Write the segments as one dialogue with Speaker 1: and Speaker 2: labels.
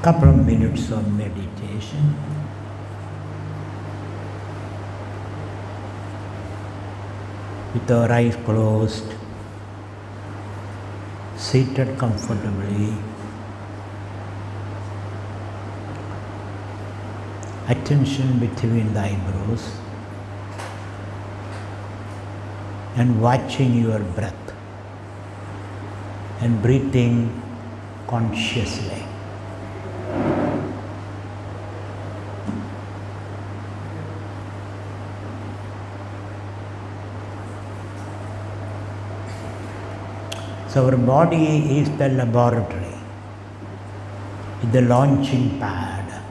Speaker 1: Couple of minutes of meditation. With our eyes closed, seated comfortably, attention between the eyebrows, and watching your breath and breathing consciously. So our body is the laboratory, the launching pad.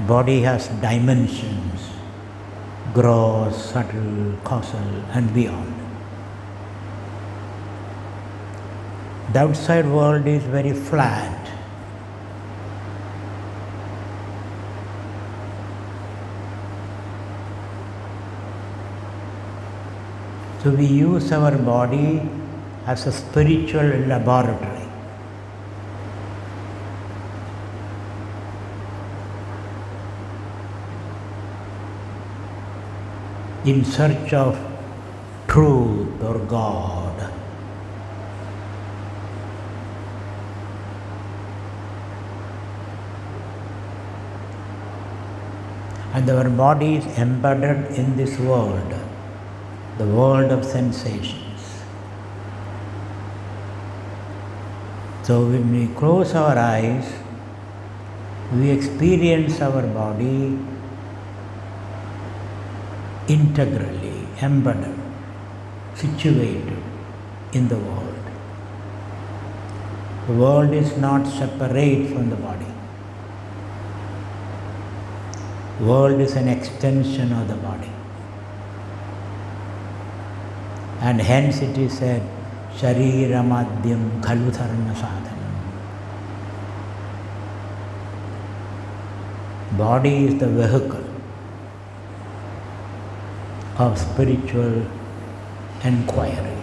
Speaker 1: Body has dimensions, gross, subtle, causal, and beyond. The outside world is very flat. So we use our body as a spiritual laboratory. In search of truth or God. And our body is embedded in this world, the world of sensations. So when we close our eyes, we experience our body integrally, embedded, situated in the world. The world is not separate from the body. The world is an extension of the body. And hence it is said, Sharira Madhyam Khalu Dharma Sadhanam. Body is the vehicle of spiritual enquiry.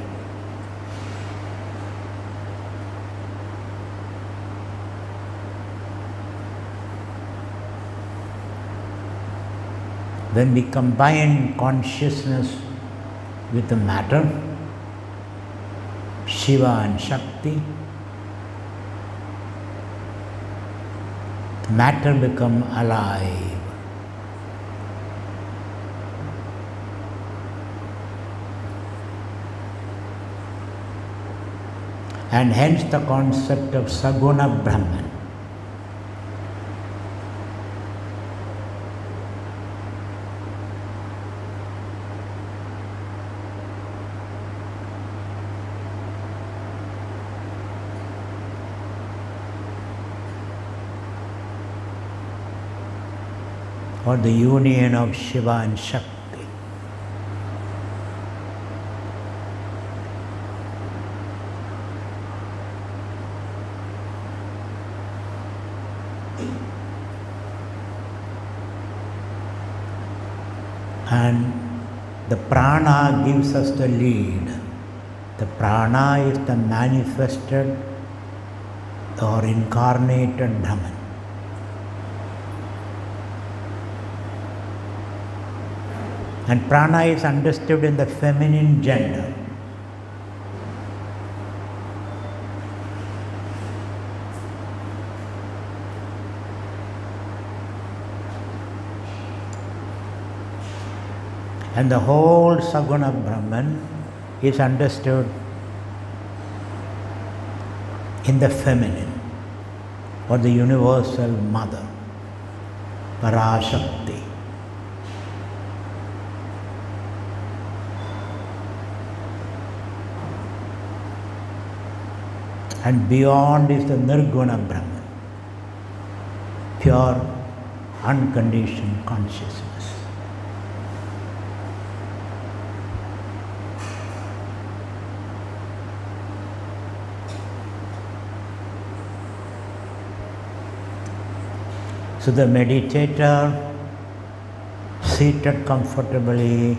Speaker 1: When we combine consciousness with the matter, Shiva and Shakti, the matter become alive. And hence the concept of Saguna Brahman. Or the union of Shiva and Shakti. And the prana gives us the lead. The prana is the manifested or incarnated Brahman. And prana is understood in the feminine gender. And the whole Saguna Brahman is understood in the feminine or the universal mother, Parashakti. And beyond is the Nirguna Brahman, pure, unconditioned consciousness. So the meditator, seated comfortably,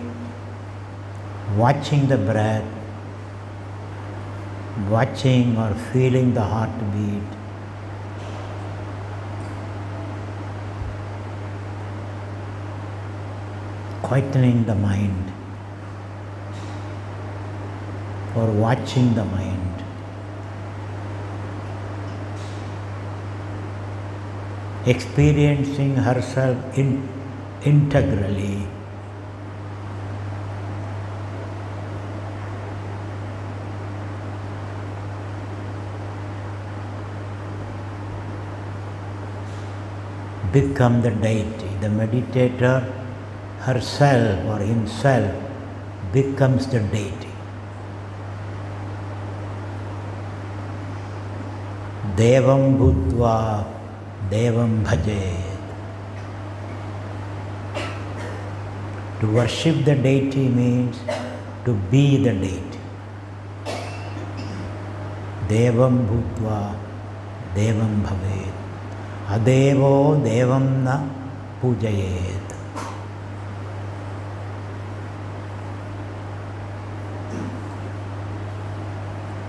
Speaker 1: watching the breath, watching or feeling the heartbeat, quietening the mind, or watching the mind. Experiencing herself integrally. Become the deity. The meditator herself or himself becomes the deity. Devam bhutva devam bhajet. To worship the deity means to be the deity. Devam bhutva devam bhavet. Adevo devam na pujayet.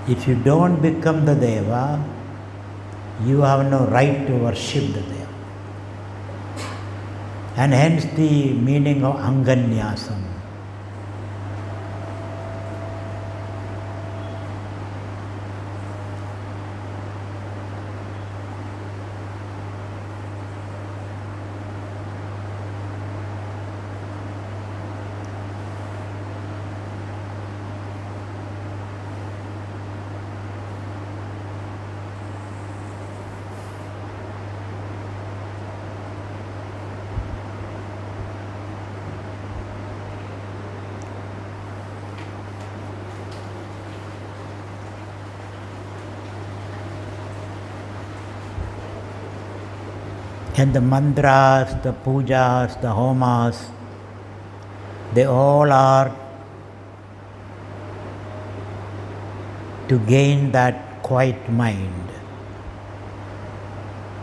Speaker 1: If you don't become the Deva, you have no right to worship the Deva. And hence the meaning of Anganyasam. And the mantras, the pujas, the homas, they all are to gain that quiet mind,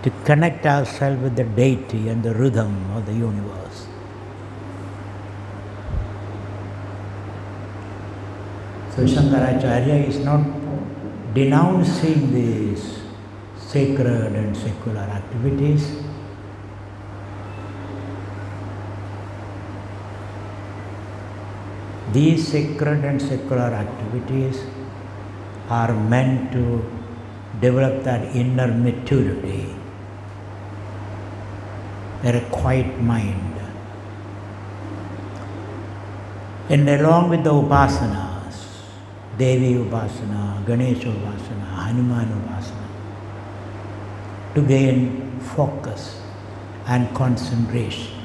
Speaker 1: to connect ourselves with the deity and the rhythm of the universe. So Shankaracharya is not denouncing these sacred and secular activities. These sacred and secular activities are meant to develop that inner maturity, a quiet mind. And along with the upasanas, Devi upasana, Ganesha upasana, Hanuman upasana, to gain focus and concentration.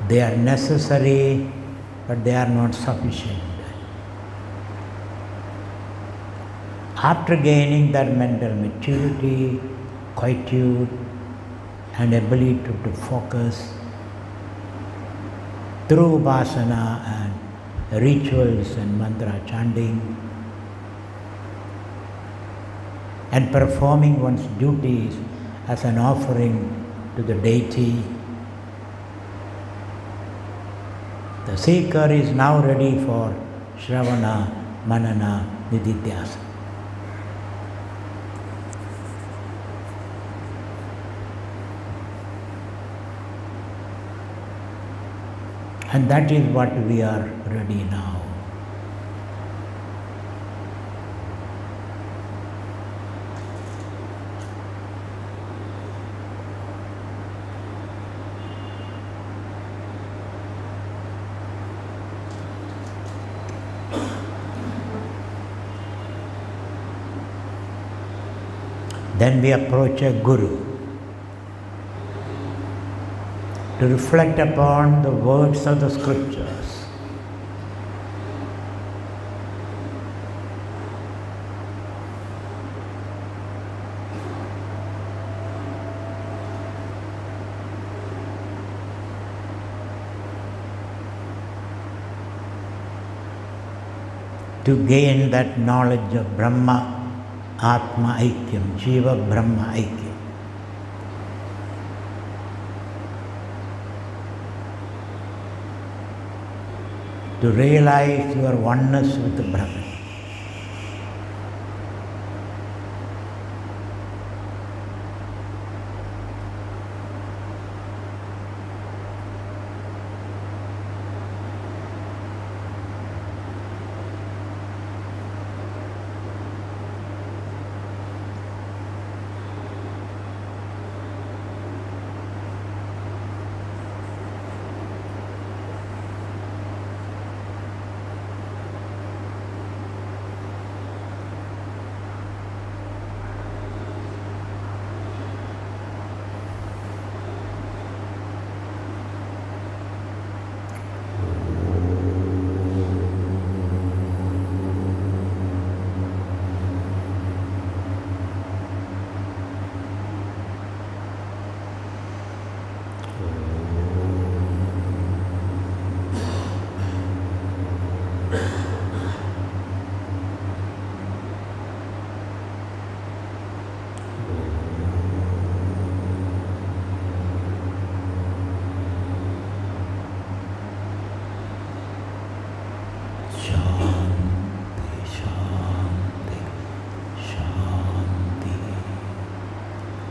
Speaker 1: They are necessary, but they are not sufficient. After gaining that mental maturity, quietude, and ability to focus through upasana and rituals and mantra chanting, and performing one's duties as an offering to the deity, the seeker is now ready for Shravana, Manana, Nididhyasa. And that is what we are ready now. Then we approach a guru to reflect upon the words of the scriptures. To gain that knowledge of Brahma, Atma Aikyam, Jiva Brahma Aikyam. to realize your oneness with Brahman.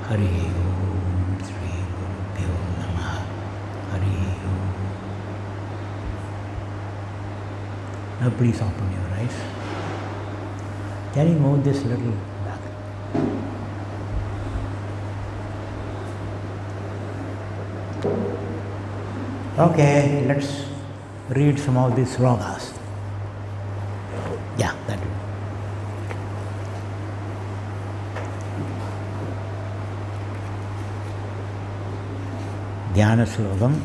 Speaker 1: Hari Om, Sri Gurubhyo Namah, Hari Om. Now please open your eyes. Can you move this little back? Okay, let's read some of these slokas. Yeah, that will. Dhyana slokam.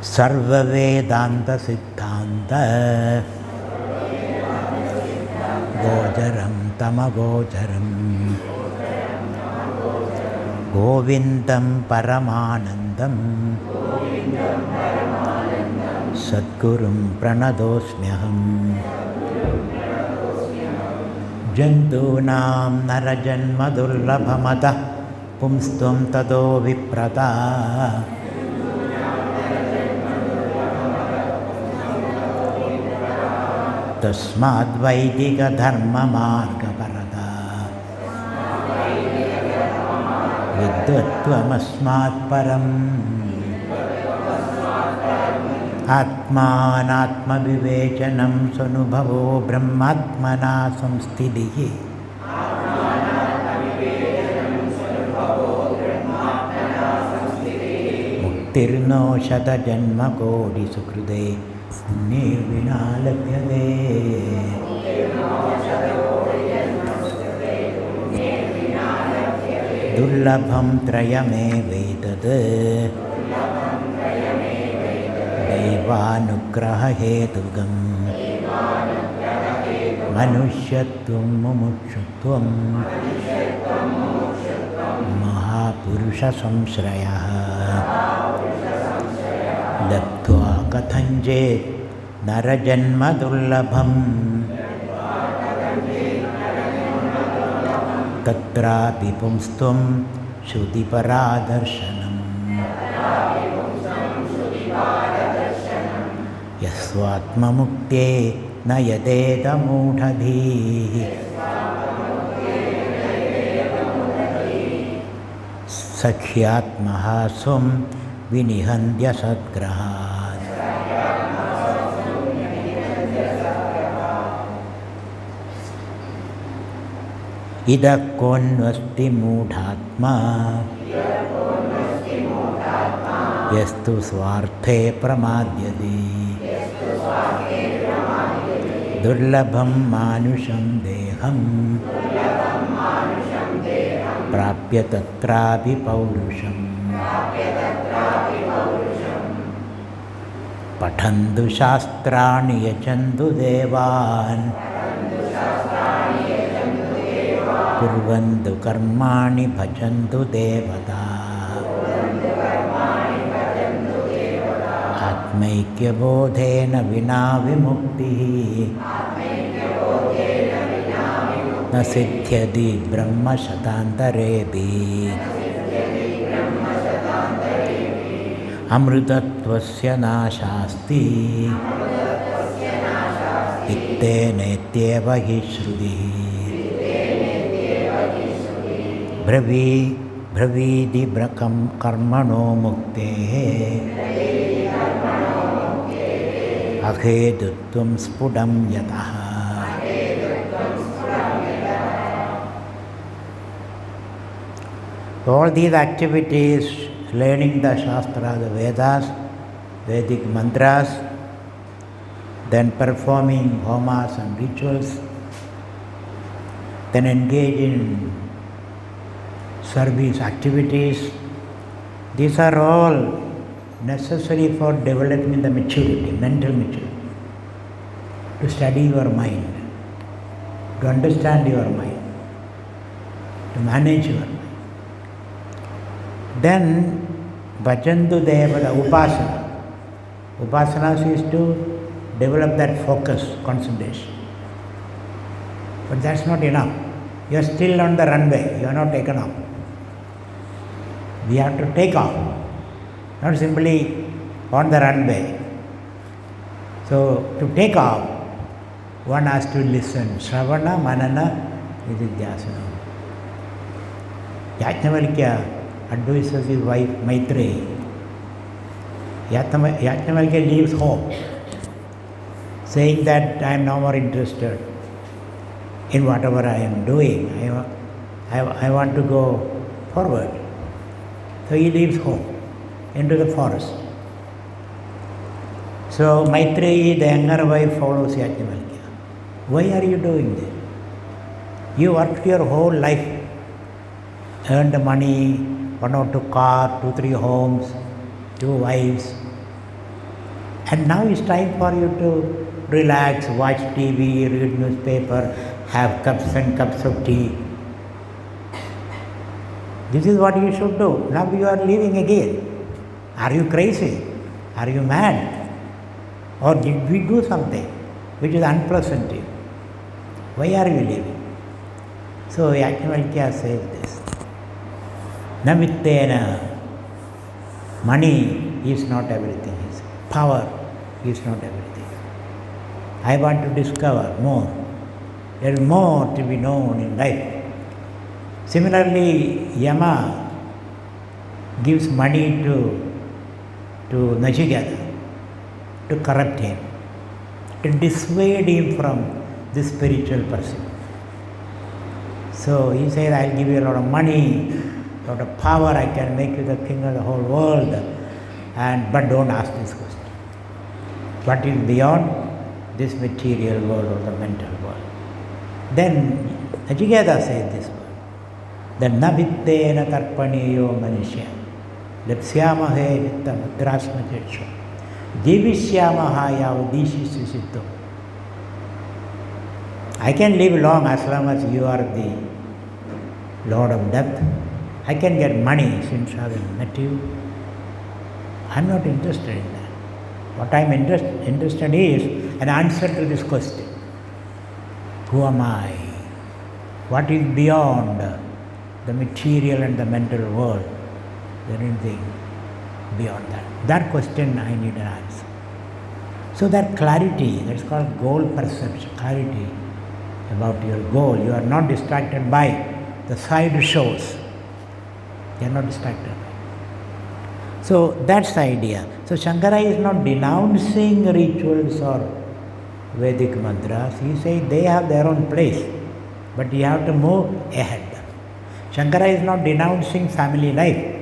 Speaker 1: Sarva Vedanta Siddhanta Gojaram Tamagojaram Govindam Paramanandam Sadgurum Pranadosmyaham Jantunam Narajanma Durlabhamata Pumstum Tado Viprata Tasmad Vaidika Dharma Marga Parada Vidyatvamasmat Param Atmanatma Vivechanam Sanubhavo Brahmatmana Samsthidihi Muktirno Shata Janma Kodi Sukrude Nirvina Labhyade Dullabham Trayame Vedade Devanugraha Hetugam Manusyatvam Mumukshutvam Mahapurusha Samsrayah Labdhva Kathanjit Narajanma Dullabham Tatrapi Pumstum Shruti-paradarshanam Yasvatma Mukte Nayadeta Mudhadhi Sakhyatmaha Sum Vinihandya Sadgrahat Idakonvasti Mudhatma Yastu Swarthe Pramadyadi Durlabham Manusham Deham Prapya Tatrapi Paurusham Pathandu Shastrani Yachandu Devan Kurvandu Karmani Bhajandu Devata Atmaikya Bodhena Vina Vimukti Na Siddhyadi Brahma Shatantarebi amritatvasya nashasti ittenetyeva hi shruti bravidi brakam karmano muktehe akhedutvam spudam yataha. All these activities, learning the Shastra, the Vedas, Vedic mantras, then performing homas and rituals, then engage in service activities, these are all necessary for developing the maturity, mental maturity, to study your mind, to understand your mind, to manage your mind. Then Bhajantu Deva, the Upasana. Upasana is to develop that focus, concentration. But that's not enough. You are still on the runway, you are not taken off. We have to take off, not simply on the runway. So to take off, one has to listen. Shravana, Manana, Nididhyasana. Yajnavalkya advises his wife Maitreyi. Yajnavalkya leaves home, saying that I am no more interested in whatever I am doing. I want to go forward. So he leaves home into the forest. So Maitreyi, the younger wife, follows Yajnavalkya. Why are you doing this? You worked your whole life, earned money, 1 or 2 cars, 2, 3 homes, 2 wives. And now it's time for you to relax, watch TV, read newspaper, have cups and cups of tea. This is what you should do. Now you are leaving again. Are you crazy? Are you mad? Or did we do something which is unpleasant to you? Why are you leaving? So Yajnavalkya says this. Namittena. Money is not everything. Power is not everything. I want to discover more. There is more to be known in life. Similarly, Yama gives money to Nachiketa to corrupt him, to dissuade him from this spiritual pursuit. So he said, I'll give you a lot of money, a lot of power, I can make you the king of the whole world, but don't ask this question. What is beyond this material world or the mental world? Then Nachiketa says this word. Then navittena tarpaneyo manishya lepsyamahe vitta mudrasma cheksha jivishyamaha yavadishishya siddho. I can live long as long as you are the Lord of Death. I can get money since I have met you. I am not interested in that. What I am interested is an answer to this question. Who am I? What is beyond the material and the mental world? There is anything beyond that. That question I need an answer. So that clarity, that's called goal perception, clarity about your goal. You are not distracted by the side shows. You are not distracted. So that's the idea. So Shankara is not denouncing rituals or Vedic mantras. He says they have their own place, but you have to move ahead. Shankara is not denouncing family life,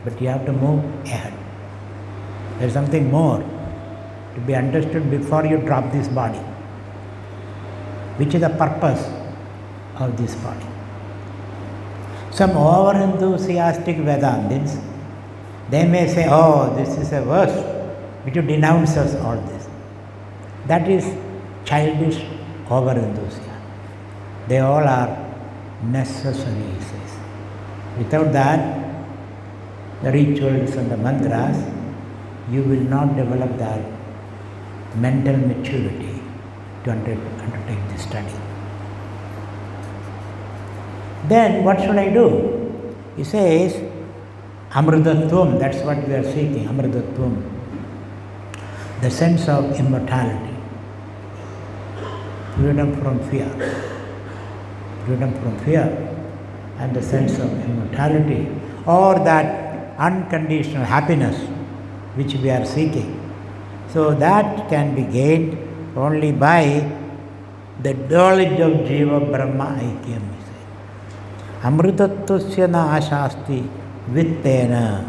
Speaker 1: but you have to move ahead. There is something more to be understood before you drop this body. Which is the purpose of this body? Some over-enthusiastic Vedantins, they may say, oh, this is a verse which denounces all this. That is childish over-enthusiasm. They all are necessary, he says. Without that, the rituals and the mantras, you will not develop that mental maturity to undertake this study. Then what should I do? He says, Amritatvam, that's what we are seeking, Amritatvam. The sense of immortality. Freedom from fear. Freedom from fear and the sense of immortality, or that unconditional happiness which we are seeking. So that can be gained only by the knowledge of Jiva Brahma Aikyam. Amritatvasya na ashasti vittena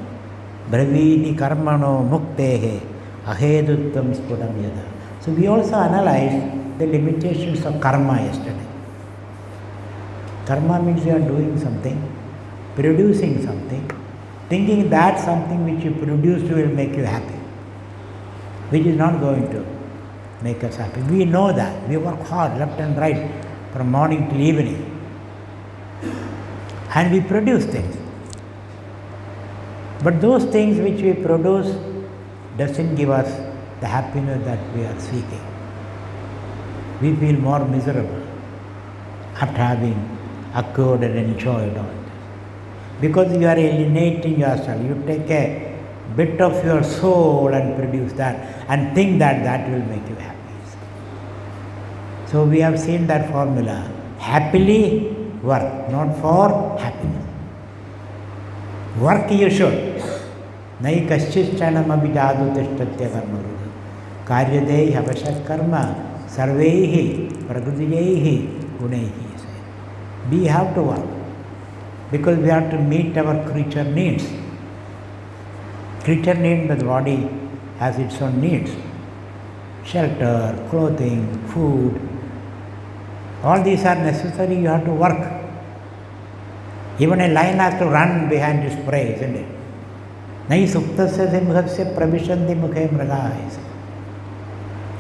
Speaker 1: bravini karmano muktehe aheduttam spudam yada. So we also analyzed the limitations of karma yesterday. Karma means you are doing something, producing something, thinking that something which you produced will make you happy, which is not going to make us happy. We know that. We work hard, left and right, from morning till evening. And we produce things. But those things which we produce doesn't give us the happiness that we are seeking. We feel more miserable after having acquired and enjoyed all this. Because you are alienating yourself. You take a bit of your soul and produce that and think that that will make you happy. So we have seen that formula. Happily work, not for happiness. Work you should. Nai kaschis chanam abhijadu tishtatya karma rudu. Karyadei havashat karma sarveihi prakritiyehi guneihi. We have to work because we have to meet our creature needs. Creature needs, but the body has its own needs. Shelter, clothing, food. All these are necessary, you have to work. Even a lion has to run behind his prey, isn't it? Nai suktasya simhasya pravishanti mukhe mragah.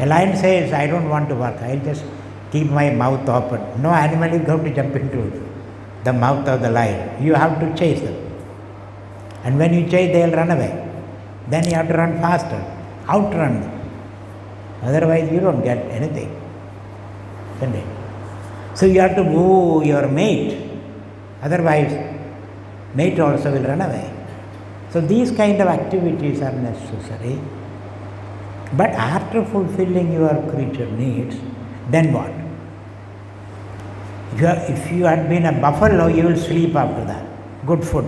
Speaker 1: A lion says, I don't want to work, I'll just keep my mouth open. No animal is going to jump into the mouth of the lion. You have to chase them. And when you chase, they will run away. Then you have to run faster, outrun them. Otherwise, you don't get anything. Isn't it? So you have to woo your mate. Otherwise, mate also will run away. So these kind of activities are necessary. But after fulfilling your creature needs, then what? If you had been a buffalo, you will sleep after that. Good food.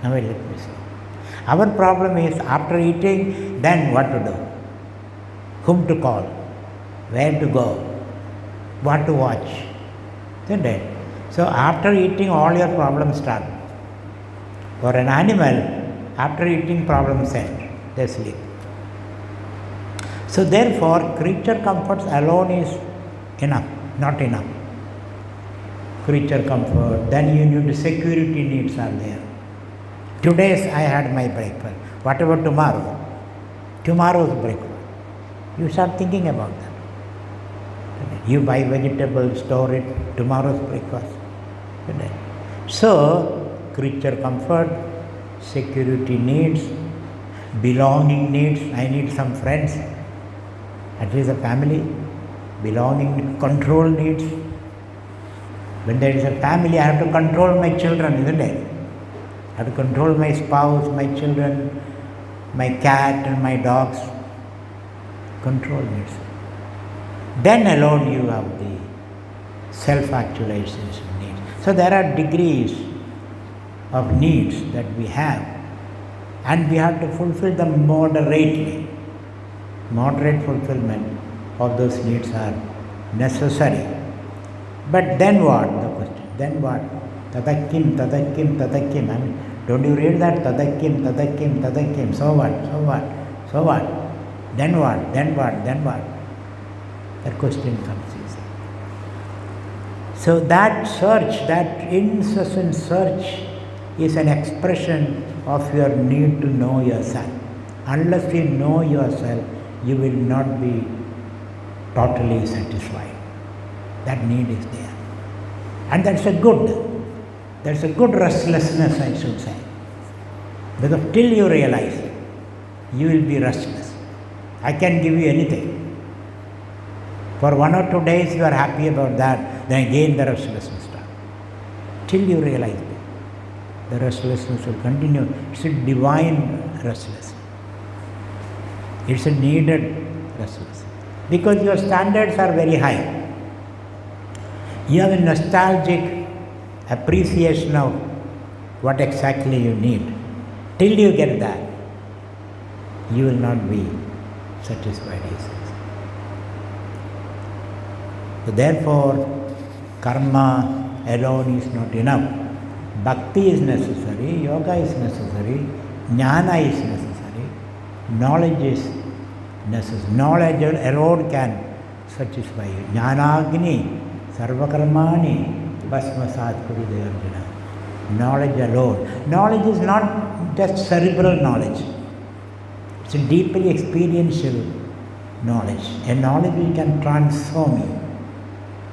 Speaker 1: Now let me see. Our problem is after eating, then what to do? Whom to call? Where to go? What to watch? Isn't it? So after eating, all your problems start. For an animal, after eating, problems end. They sleep. So therefore, creature comforts alone is enough, not enough. Creature comfort, then you need security needs are there. Today I had my breakfast. What about tomorrow? Tomorrow's breakfast. You start thinking about that. You buy vegetables, store it, tomorrow's breakfast. So, creature comfort, security needs, belonging needs. I need some friends, at least a family. Belonging, control needs. When there is a family, I have to control my children, isn't it? I have to control my spouse, my children, my cat and my dogs. Control needs. Then alone you have the self-actualization needs. So there are degrees of needs that we have, and we have to fulfill them moderately. Moderate fulfillment of those needs are necessary. But then what? The question. Then what? Tadakim, tadakim, tadakim. I mean, don't you read that? Tadakim, tadakim, tadakim. So what? So what? So what? Then what? Then what? Then what? That question comes easy. So that search, that incessant search is an expression of your need to know yourself. Unless you know yourself, you will not be totally satisfied. That need is there. And that's a good restlessness, I should say. Because till you realize, you will be restless. I can give you anything. For 1 or 2 days you are happy about that, then again the restlessness starts. Till you realize it. the restlessness will continue. It's a divine restlessness. It's a needed restlessness. Because your standards are very high. You have a nostalgic appreciation of what exactly you need. Till you get that, you will not be satisfied, he says. So therefore, karma alone is not enough. Bhakti is necessary, yoga is necessary, jnana is necessary, knowledge is necessary. Knowledge alone can satisfy you. Jnanagni sarvakarmani bhasmasat kurude Arjuna. Knowledge alone. Knowledge is not just cerebral knowledge. It's a deeply experiential knowledge. A knowledge which can transform you.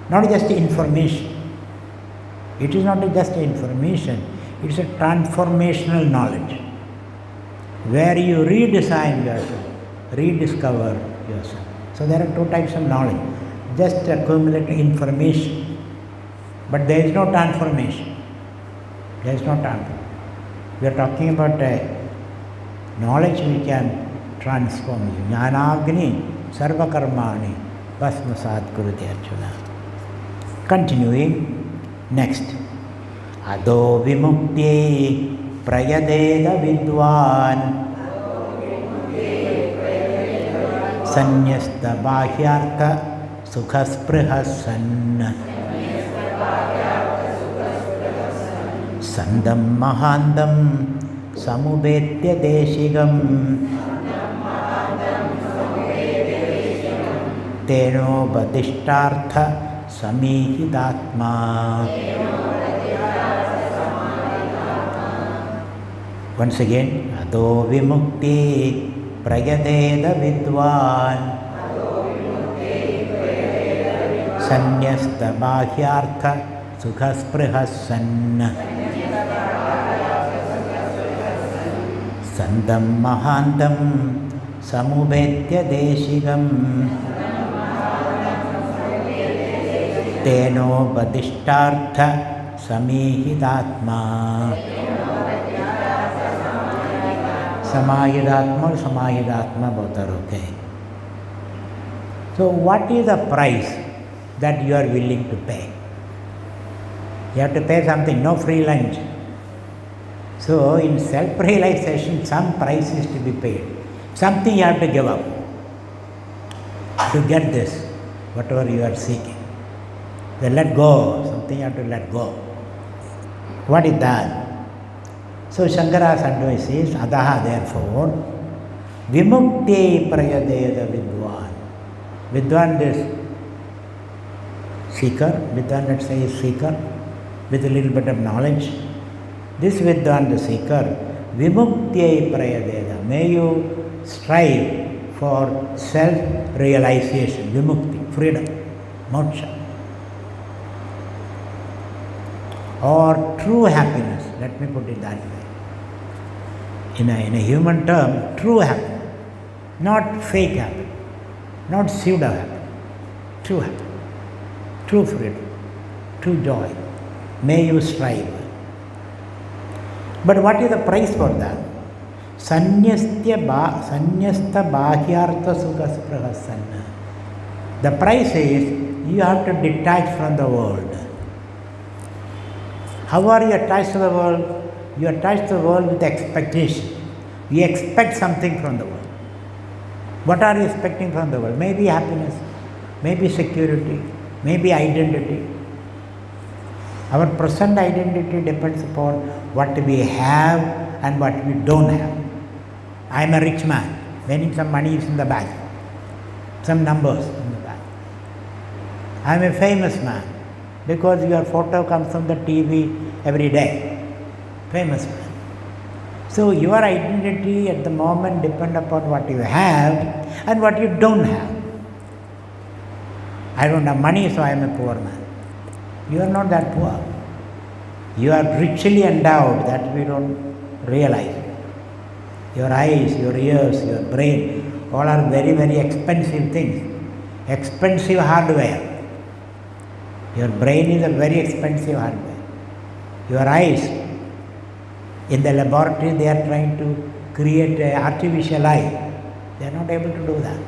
Speaker 1: Not just information. It is not just information. It's a transformational knowledge. Where you redesign yourself, rediscover yourself. So there are two types of knowledge. Just accumulate information. But there is no transformation. There is no transformation. We are talking about knowledge which can transform you. Jnanagni sarvakarmani bhasmasat kurute Arjuna. Continuing, next. Ado vimukti prayadeda vidwan sanyasta bhahyartha sukhasprihasan sandam mahandam samubetya deshigam teno badishtartha samihidatma. Once again, ado vimukti prayadeda vidwan sanyasta bhahyartha sukhasprihasan sandam mahandam samubetya deshigam teno badishtartha samihidatma. Samahidatma or samahidatma both are okay. So what is the price that you are willing to pay? You have to pay something, no free lunch. So in self-realization, some price is to be paid. Something you have to give up to get this, whatever you are seeking. Then let go, something you have to let go. What is that? So Shankara's advice is, adaha therefore, vimukti prayadeda vidwan. Vidwan is seeker, vidwan let's say is seeker, with a little bit of knowledge. This vidwan, the seeker, vimukti prayadeda. May you strive for self-realization, vimukti, freedom, moksha. Or true happiness, let me put it that way. In a human term, true happiness, not fake happiness, not pseudo happiness, true happiness, true freedom, true joy. May you strive. But what is the price for that? Sanyasta bhahyartha sukhasprahasanna. The price is you have to detach from the world. How are you attached to the world? You attach to the world with expectation. You expect something from the world. What are you expecting from the world? Maybe happiness, maybe security, maybe identity. Our present identity depends upon what we have and what we don't have. I am a rich man, meaning some money is in the bank, some numbers in the bank. I am a famous man, because your photo comes on the TV every day. Famous man. So your identity at the moment depends upon what you have and what you don't have. I don't have money, so I am a poor man. You are not that poor. You are richly endowed, that we don't realize. Your eyes, your ears, your brain, all are very, very expensive things. Expensive hardware. Your brain is a very expensive hardware. Your eyes, In the laboratory, they are trying to create an artificial eye. They are not able to do that.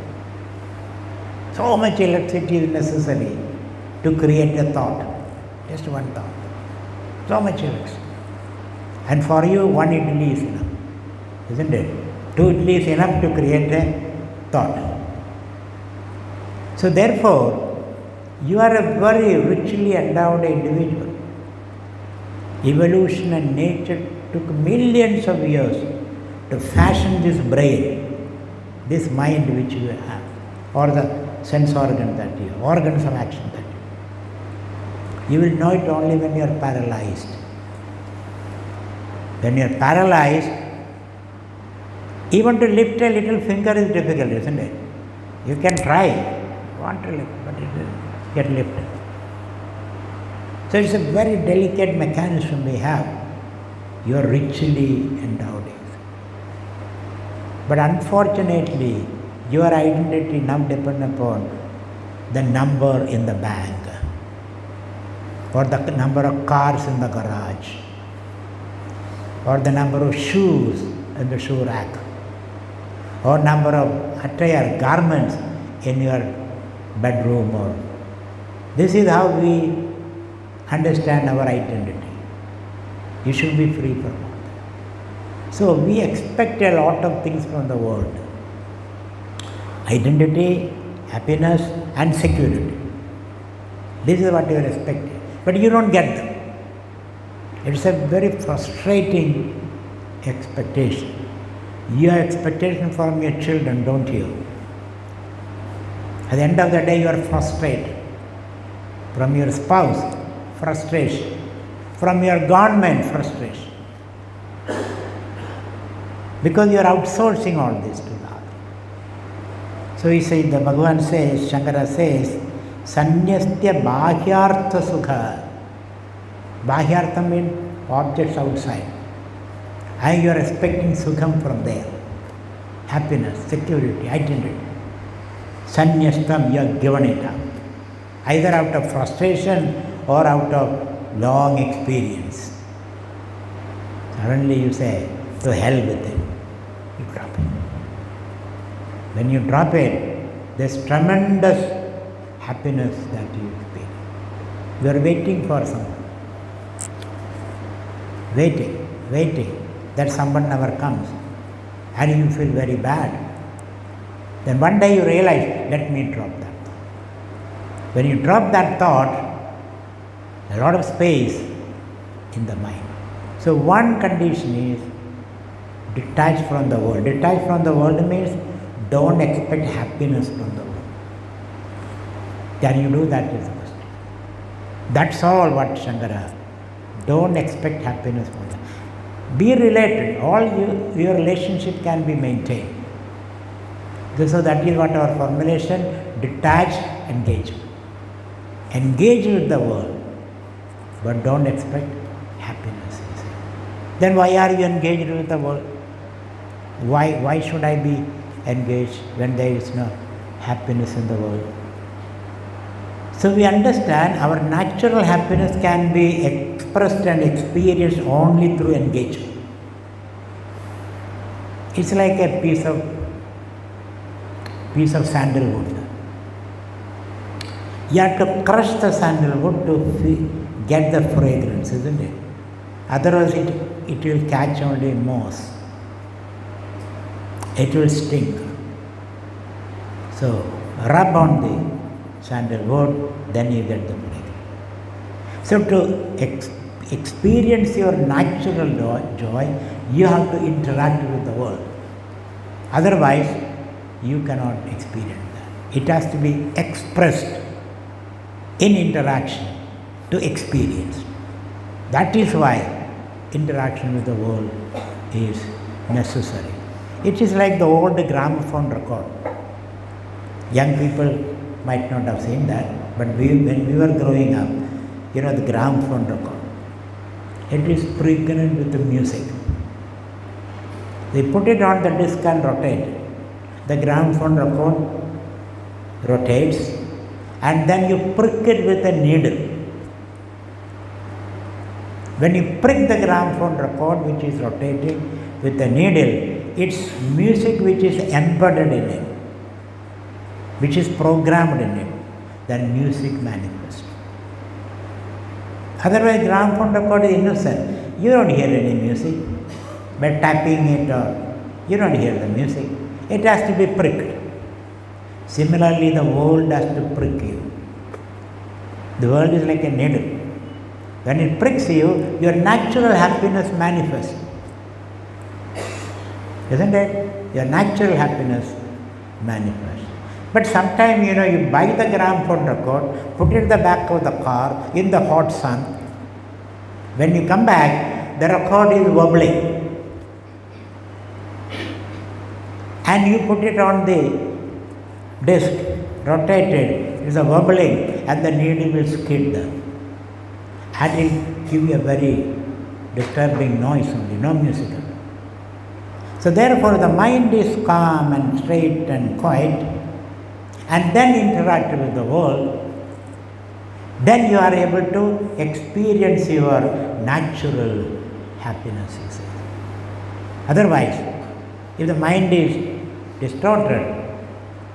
Speaker 1: So much electricity is necessary to create a thought. Just one thought. So much electricity. And for you, one idli is enough. Isn't it? 2 idli is enough to create a thought. So therefore, you are a very richly endowed individual. Evolution and nature took millions of years to fashion this brain, this mind which you have, or the sense organ that you have, organs of action that you have. You will know it only when you are paralyzed. When you are paralyzed, even to lift a little finger is difficult, isn't it? You can try, you want to lift, but it will get lifted. So it's a very delicate mechanism we have. You are richly endowed. But unfortunately, your identity now depends upon the number in the bank, or the number of cars in the garage, or the number of shoes in the shoe rack, or number of attire, garments in your bedroom. Or this is how we understand our identity. You should be free from all that. So we expect a lot of things from the world. Identity, happiness and security. This is what you are expecting. But you don't get them. It's a very frustrating expectation. You have expectation from your children, don't you? At the end of the day, you are frustrated. From your spouse, frustration. From your government, frustration. Because you are outsourcing all this to God. So he says, the Bhagavan says, Shankara says, Sanyastya Bhahyartha Sukha. Bhahyartha means objects outside. And you are expecting Sukham from there. Happiness, security, identity. Sanyastam, you are given it up. Either out of frustration or out of long experience. Suddenly you say, to hell with it. You drop it. When you drop it, there's tremendous happiness that you experience. You are waiting for someone. Waiting. That someone never comes. And you feel very bad. Then one day you realize, let me drop that thought. When you drop that thought, a lot of space in the mind. So one condition is detach from the world. Detach from the world means don't expect happiness from the world. Can you do that is the question. That's all what Shankara. Don't expect happiness from the world. Be related. All your relationship can be maintained. So that is what our formulation, detach, engage. Engage with the world. But don't expect happiness. Then why are you engaged with the world? Why should I be engaged when there is no happiness in the world? So we understand our natural happiness can be expressed and experienced only through engagement. It's like a piece of sandalwood. You have to crush the sandalwood to get the fragrance, isn't it? Otherwise it will catch only moss. It will stink. So rub on the sandalwood, then you get the fragrance. So to experience your natural joy, you have to interact with the world. Otherwise, you cannot experience that. It has to be expressed in interaction to experience. That is why interaction with the world is necessary. It is like the old gramophone record. Young people might not have seen that, but when we were growing up, the gramophone record. It is pregnant with the music. They put it on the disc and rotate. The gramophone record rotates, and then you prick it with a needle. When you prick the gramophone record which is rotating with the needle, it's music which is embedded in it, which is programmed in it, then music manifests. Otherwise, gramophone record is innocent. You don't hear any music. By tapping it or you don't hear the music. It has to be pricked. Similarly, the world has to prick you. The world is like a needle. When it pricks you, your natural happiness manifests. Isn't it? Your natural happiness manifests. But sometimes, you buy the gramophone record, put it in the back of the car, in the hot sun. When you come back, the record is wobbling. And you put it on the disc, rotated, it is a wobbling, and the needle will skid. And it will give you a very disturbing noise only, no music. So therefore the mind is calm and straight and quiet, and then interact with the world, then you are able to experience your natural happiness. Otherwise, if the mind is distorted,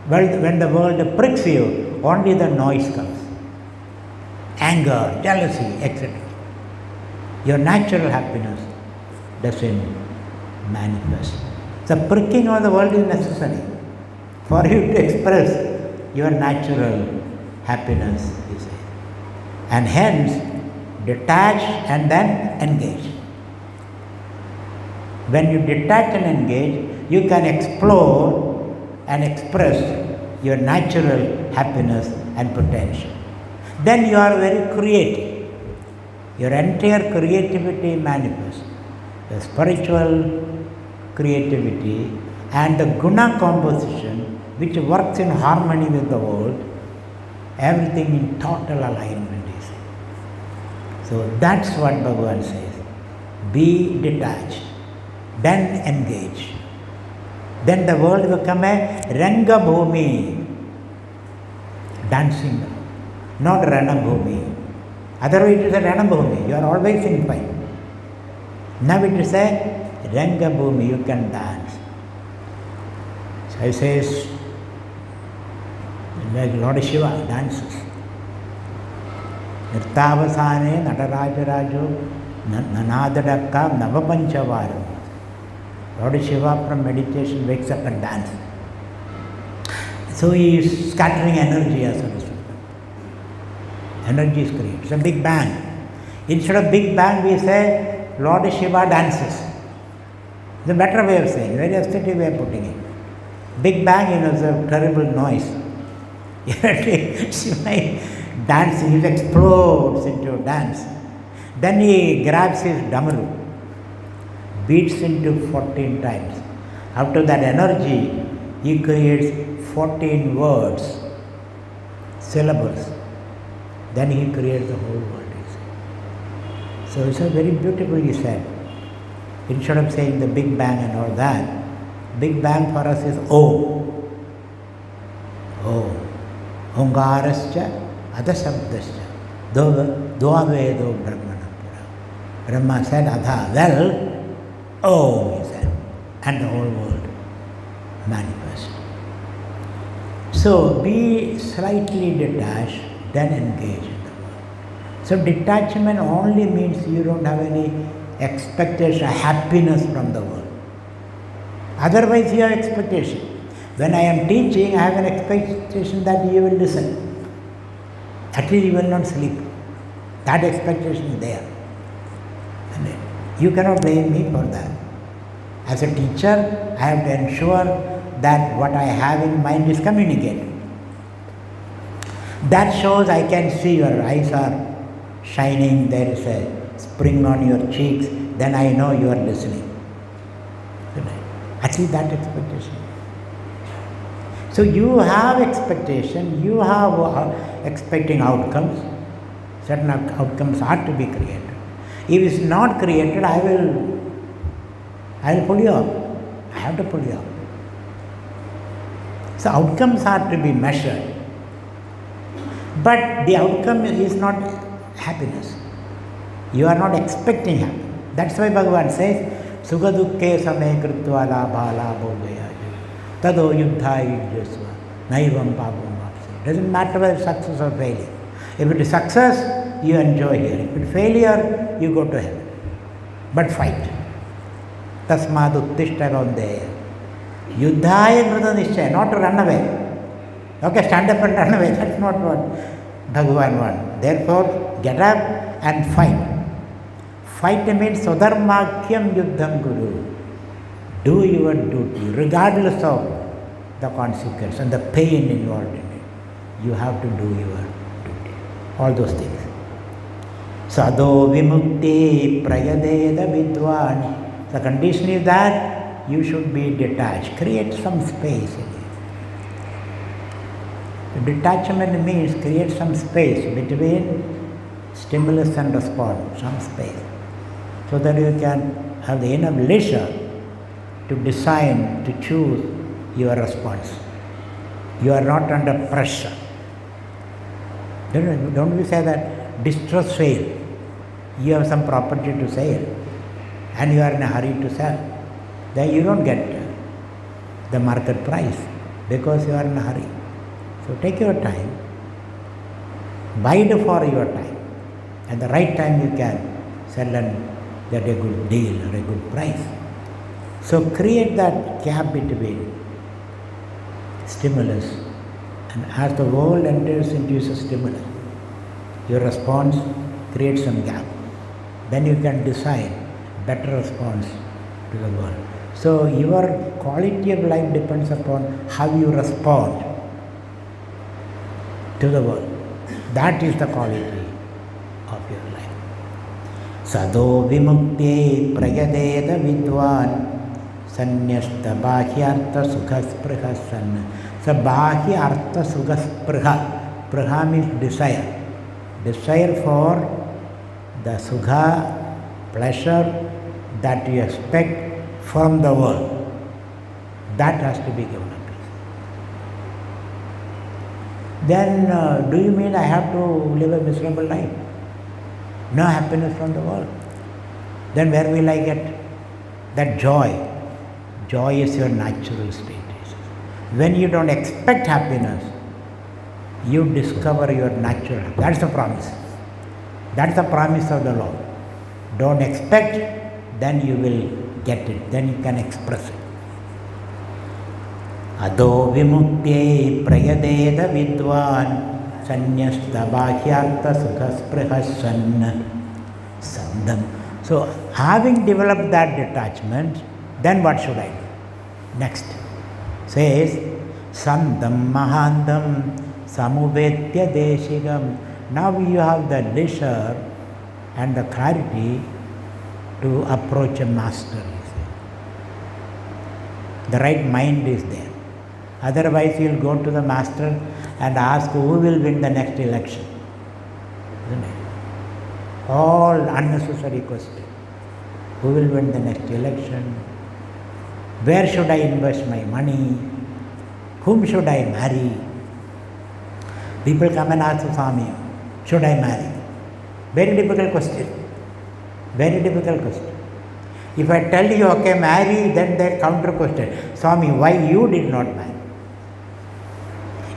Speaker 1: when the world pricks you, only the noise comes. Anger, jealousy, etc. Your natural happiness doesn't manifest. The pricking of the world is necessary for you to express your natural happiness, and hence detach and then engage. When you detach and engage, you can explore and express your natural happiness and potential. Then you are very creative. Your entire creativity manifests. The spiritual creativity and the guna composition which works in harmony with the world, everything in total alignment is. So that's what Bhagavan says. Be detached, then engage. Then the world will become a Ranga Bhumi, dancing, not Rana Bhumi. Otherwise it is a Rana Bhumi, you are always in fight. Now it is a Ranga Bhumi, you can dance. So he says, like Lord Shiva dances. Nirtavasane Natarajarajo Nanadadakka Navapanchavaram. Lord Shiva from meditation wakes up and dances. So he is scattering energy as a result. Energy is created. It's a big bang. Instead of big bang, we say Lord Shiva dances. It's a better way of saying, very aesthetic way of putting it. Big bang, is a terrible noise. Shiva dancing, he explodes into dance. Then he grabs his damaru, beats into 14 times. After that energy, he creates 14 words, syllables. Then he creates the whole world. So it's a very beautifully said. Instead of saying the Big Bang and all that, Big Bang for us is Om. Om. Omgarascha adasabdascha dvavedo brahmana pura. Brahma said Adha, well, Om, he said, and the whole world manifests. So be slightly detached, then engage in the world. So detachment only means you don't have any expectation, happiness from the world. Otherwise you have expectation. When I am teaching, I have an expectation that you will listen. At least you will not sleep. That expectation is there. And you cannot blame me for that. As a teacher, I have to ensure that what I have in mind is communicated. That shows I can see your eyes are shining, there is a spring on your cheeks, then I know you are listening. At least that expectation. So you have expectation, you have expecting outcomes. Certain outcomes are to be created. If it's not created, I will pull you up. I have to pull you up. So outcomes are to be measured. But the outcome is not happiness. You are not expecting happiness. That's why Bhagavan says, Sukha dukkhe same kritva labha labho gaya tado yuddha yujyasva naivam papam vapsi. Doesn't matter whether success or failure. If it is success, you enjoy here. If it is failure, you go to heaven. But fight. Tasmad uttishta kaunteya. Yuddhaya krita nishchaya, not to run away. Okay, stand up and run away. That's not what Bhagavan wants. Therefore, get up and fight. Fight means swadharmakyam yuddham guru. Do your duty, regardless of the consequence and the pain involved in it. You have to do your duty. All those things. Sadho vimukti prayadeda vidwan. The condition is that you should be detached. Create some space in it. Detachment means create some space between stimulus and response, some space, so that you can have the enough leisure to design, to choose your response. You are not under pressure. Don't we say that distress sale? You have some property to sell and you are in a hurry to sell. Then you don't get the market price because you are in a hurry. So take your time, bide for your time. At the right time you can sell and get a good deal or a good price. So create that gap between stimulus and as the world enters into a stimulus, your response creates some gap. Then you can decide better response to the world. So your quality of life depends upon how you respond to the world. That is the quality of your life. Sadho vimukti prayadeda vidwan sanyasta bhahyartha sukha sanna. So bhahyartha sukha. Praha means desire. Desire for the sukha, pleasure that you expect from the world. That has to be given up. Then do you mean I have to live a miserable life? No happiness from the world. Then where will I get that joy? Joy is your natural state. When you don't expect happiness, you discover your natural happiness. That's the promise. That's the promise of the Lord. Don't expect, then you will get it. Then you can express it. Adho vimukti prayadeda vidwan sanyasta bhahyartha sukhasprihassan sandam. So having developed that detachment, then what should I do? Next says sandam mahandam samuvetya deshigam. Now you have the leisure and the clarity to approach a master. The right mind is there. Otherwise you will go to the master and ask who will win the next election. Isn't it? All unnecessary questions. Who will win the next election? Where should I invest my money? Whom should I marry? People come and ask Swami, should I marry? Very difficult question. Very difficult question. If I tell you, okay, marry, then they counter question, Swami, why you did not marry?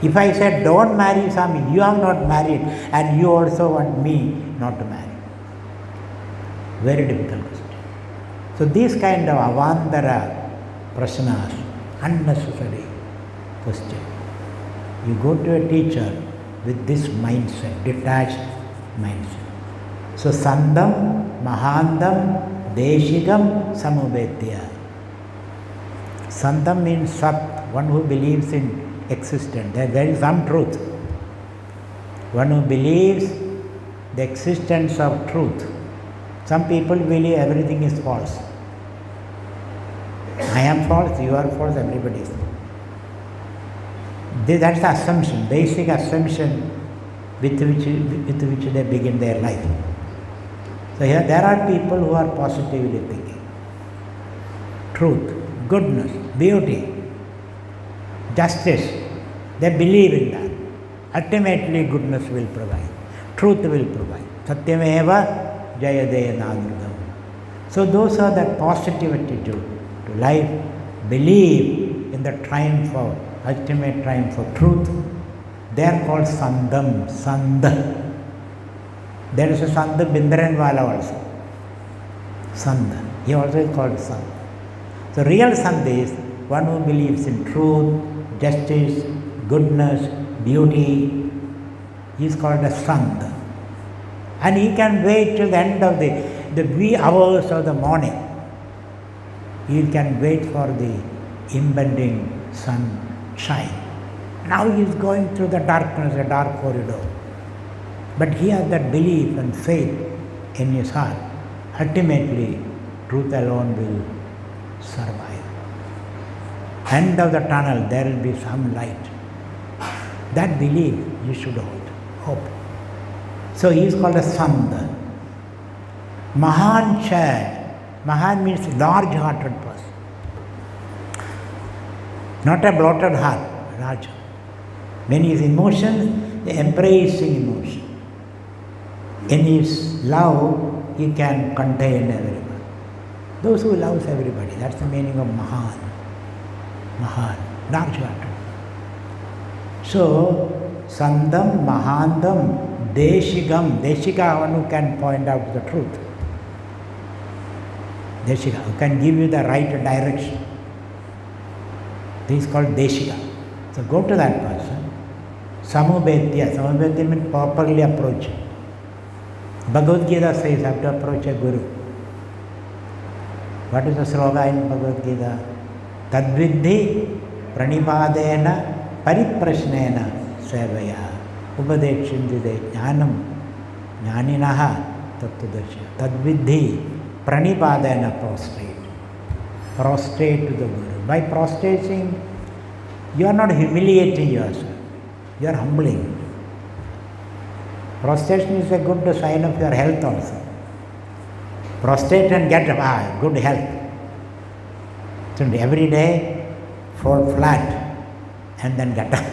Speaker 1: If I said, don't marry, Swami, you have not married and you also want me not to marry. Very difficult question. So these kind of avandara prashnas, unnecessary question. You go to a teacher with this mindset, detached mindset. So sandam, mahandam, deshigam, samuvedya. Sandam means sat, one who believes in existence. There is some truth. One who believes the existence of truth. Some people believe everything is false. I am false, you are false, everybody is false. That's the assumption, basic assumption with which they begin their life. So here there are people who are positively thinking. Truth, goodness, beauty, justice, they believe in that. Ultimately goodness will provide, truth will provide. Satyameva Jayade Nadrudam. So those are the positive attitude to life. Believe in the triumph of, ultimate triumph of truth. They are called Sandam, Sandh. There is a Sandh Bindranwala also. Sandh. He also is called Sandh. So real Sandh is one who believes in truth, justice, goodness, beauty. He is called a Sandh. And he can wait till the end of the wee hours of the morning. He can wait for the impending sunshine. Now he is going through the darkness, a dark corridor. But he has that belief and faith in his heart. Ultimately, truth alone will survive. End of the tunnel, there will be some light. That belief you should hold, hope. So he is called a Sandh. Mahan Chad. Mahan means large-hearted person. Not a bloated heart, large. When his emotions, the embracing emotion. In his love, he can contain everyone. Those who loves everybody, that's the meaning of Mahan. Mahan, large-hearted. So, Sandam, Mahandam, Deshigam. Deshika, one who can point out the truth. Deshika, who can give you the right direction. This is called Deshika. So go to that person. Samubedya. Samubedya means properly approach. Bhagavad Gita says you have to approach a guru. What is the slogan in Bhagavad Gita? Tadviddhi pranipadena pariprasnena sevaya upadekshindide jnanam jnaninaha tattudasya. Tadviddhi pranipadena prostrate. Prostrate to the guru. By prostrating, you are not humiliating yourself. You are humbling. Prostration is a good sign of your health also. Prostrate and get good health. So every day, fall flat and then get up.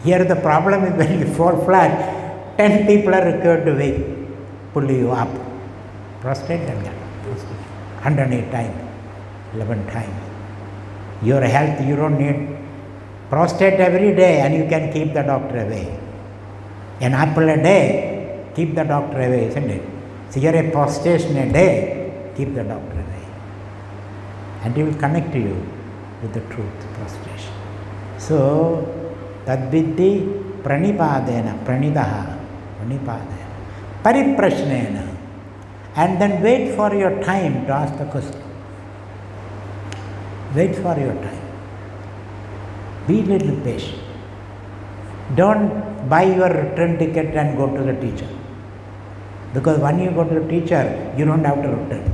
Speaker 1: Here the problem is when you fall flat, 10 people are required to pull you up. Prostrate and get up. 108 times, 11 times. Your health, you don't need prostrate every day and you can keep the doctor away. An apple a day, keep the doctor away, isn't it? So you're a prostration a day, keep the doctor away. And he will connect you with the truth, prostration. So, tadviddhi pranipadena, pranidaha, pranipadena, pariprasnena. And then wait for your time to ask the question. Wait for your time. Be little patient. Don't buy your return ticket and go to the teacher. Because when you go to the teacher, you don't have to return.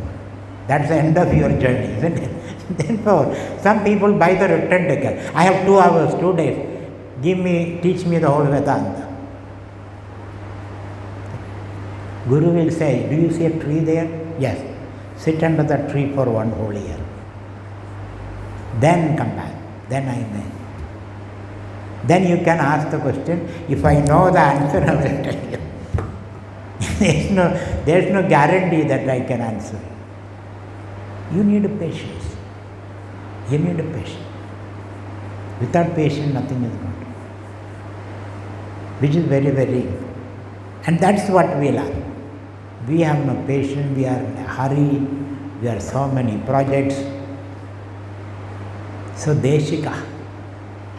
Speaker 1: That's the end of your journey, isn't it? Therefore, some people buy the return ticket. I have 2 hours, 2 days. Teach me the whole Vedanta. Guru will say, do you see a tree there? Yes. Sit under the tree for 1 whole year. Then come back. Then I may. Then you can ask the question. If I know the answer, I will tell you. There is no guarantee that I can answer. You need a patience. You need a patience. Without patience, nothing is going to. Which is very, very. And that's what we lack. We have no patience. We are in a hurry. We have so many projects. So Deshika,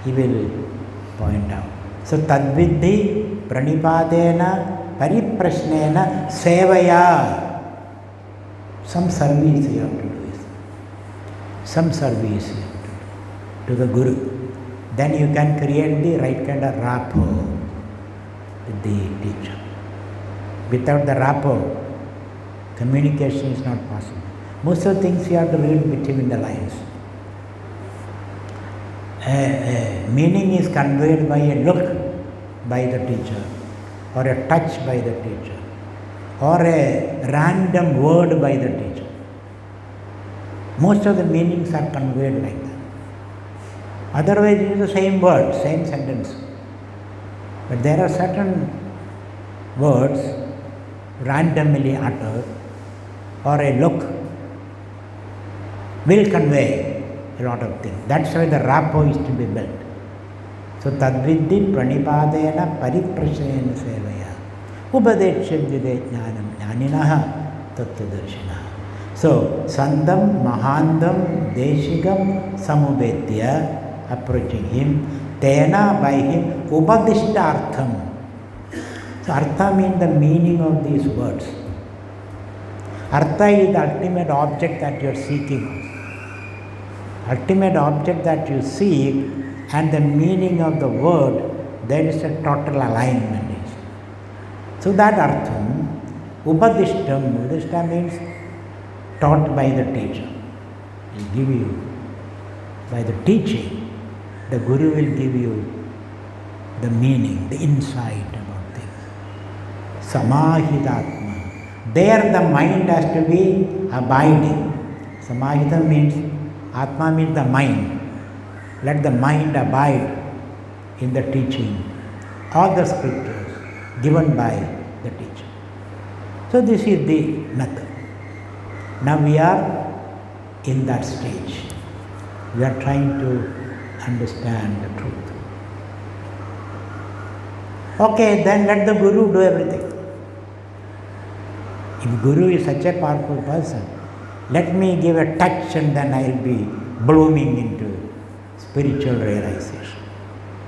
Speaker 1: he will point out. So tadviddhi pranipadena pariprasnena sevaya. Some service you have to do. Some service you have to do to the Guru. Then you can create the right kind of rapport with the teacher. Without the rapport, communication is not possible. Most of the things you have to read between the lines. Meaning is conveyed by a look by the teacher, or a touch by the teacher, or a random word by the teacher. Most of the meanings are conveyed like that. Otherwise it is the same word, same sentence. But there are certain words randomly uttered or a look will convey a lot of things. That's why the rapport is to be built. So tadviddhi pranipadena pariprasena sevaya upadekshadide jnanam jnaninaha tattvadarshinaha. So sandam mahandam deshigam samubedya, approaching him, tena, by him, upadishtartham. So artha means the meaning of these words. Artha is the ultimate object that you are seeking. Ultimate object that you seek and the meaning of the word, there is a total alignment. So that artham, upadishtam, upadishtam means taught by the teacher. He will give you, by the teaching, the Guru will give you the meaning, the insight about things. Samahitatma. There the mind has to be abiding. Samahita means, Atma means the mind. Let the mind abide in the teaching of the scriptures given by the teacher. So this is the method. Now we are in that stage. We are trying to understand the truth. Okay, then let the Guru do everything. If Guru is such a powerful person, let me give a touch and then I will be blooming into spiritual realization.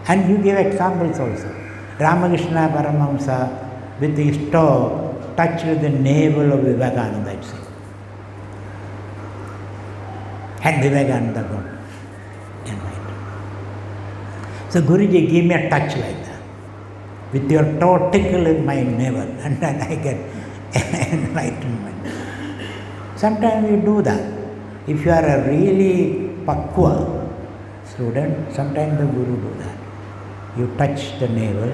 Speaker 1: And you give examples also. Ramakrishna Paramahamsa with his toe touched the navel of Vivekachoodamani itself. And Vivekananda got enlightened. So Guruji, give me a touch like that. With your toe tickle my navel and then I get enlightenment. Sometimes you do that. If you are a really pakwa student, sometimes the Guru do that. You touch the navel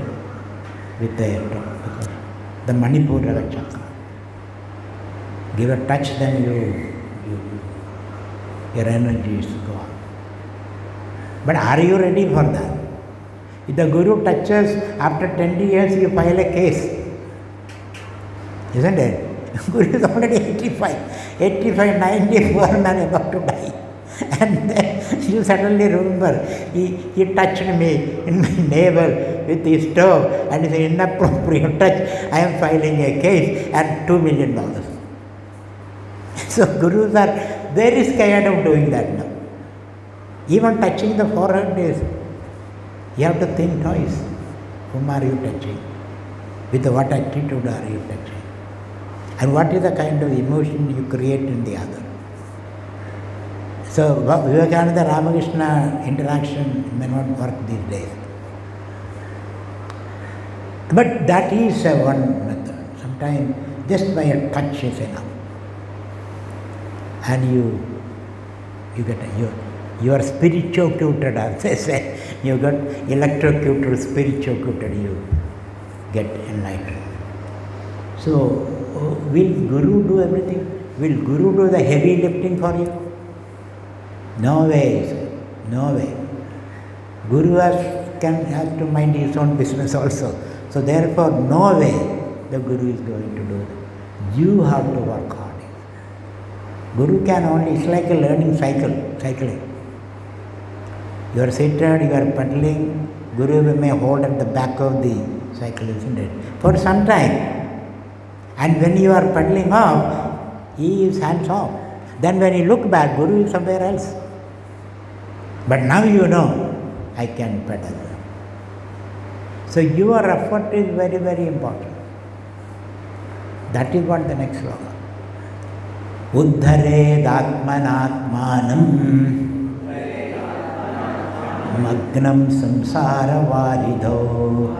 Speaker 1: with the toe, because the Manipura chakra. Give a touch, then your energy is gone. But are you ready for that? If the Guru touches, after 20 years you file a case. Isn't it? Guru is already 85, 94, man about to die. And then you suddenly remember, he touched me in my navel with his toe and it's an inappropriate touch. I am filing a case and $2 million. So Gurus are very scared of doing that now. Even touching the forehead is, you have to think twice. Whom are you touching? With what attitude are you touching? And what is the kind of emotion you create in the other? So Vivekananda Ramakrishna interaction may not work these days. But that is one method. Sometimes just by a touch is enough. And you are spiritual-cuted, as they say. You got electrocuted, spiritual-cuted, you get enlightened. So, will Guru do everything? Will Guru do the heavy lifting for you? No way, sir. No way. Guru has to mind his own business also. So therefore, no way the Guru is going to do it. You have to work hard. Guru can only, it's like a learning cycling. You are seated, you are paddling, Guru may hold at the back of the cycle, isn't it? For some time. And when you are paddling off, he is hands off. Then when you look back, Guru is somewhere else. But now you know, I can paddle. So your effort is very, very important. That is what the next slogan. Uddhared atmanatmanam magnam samsara varidho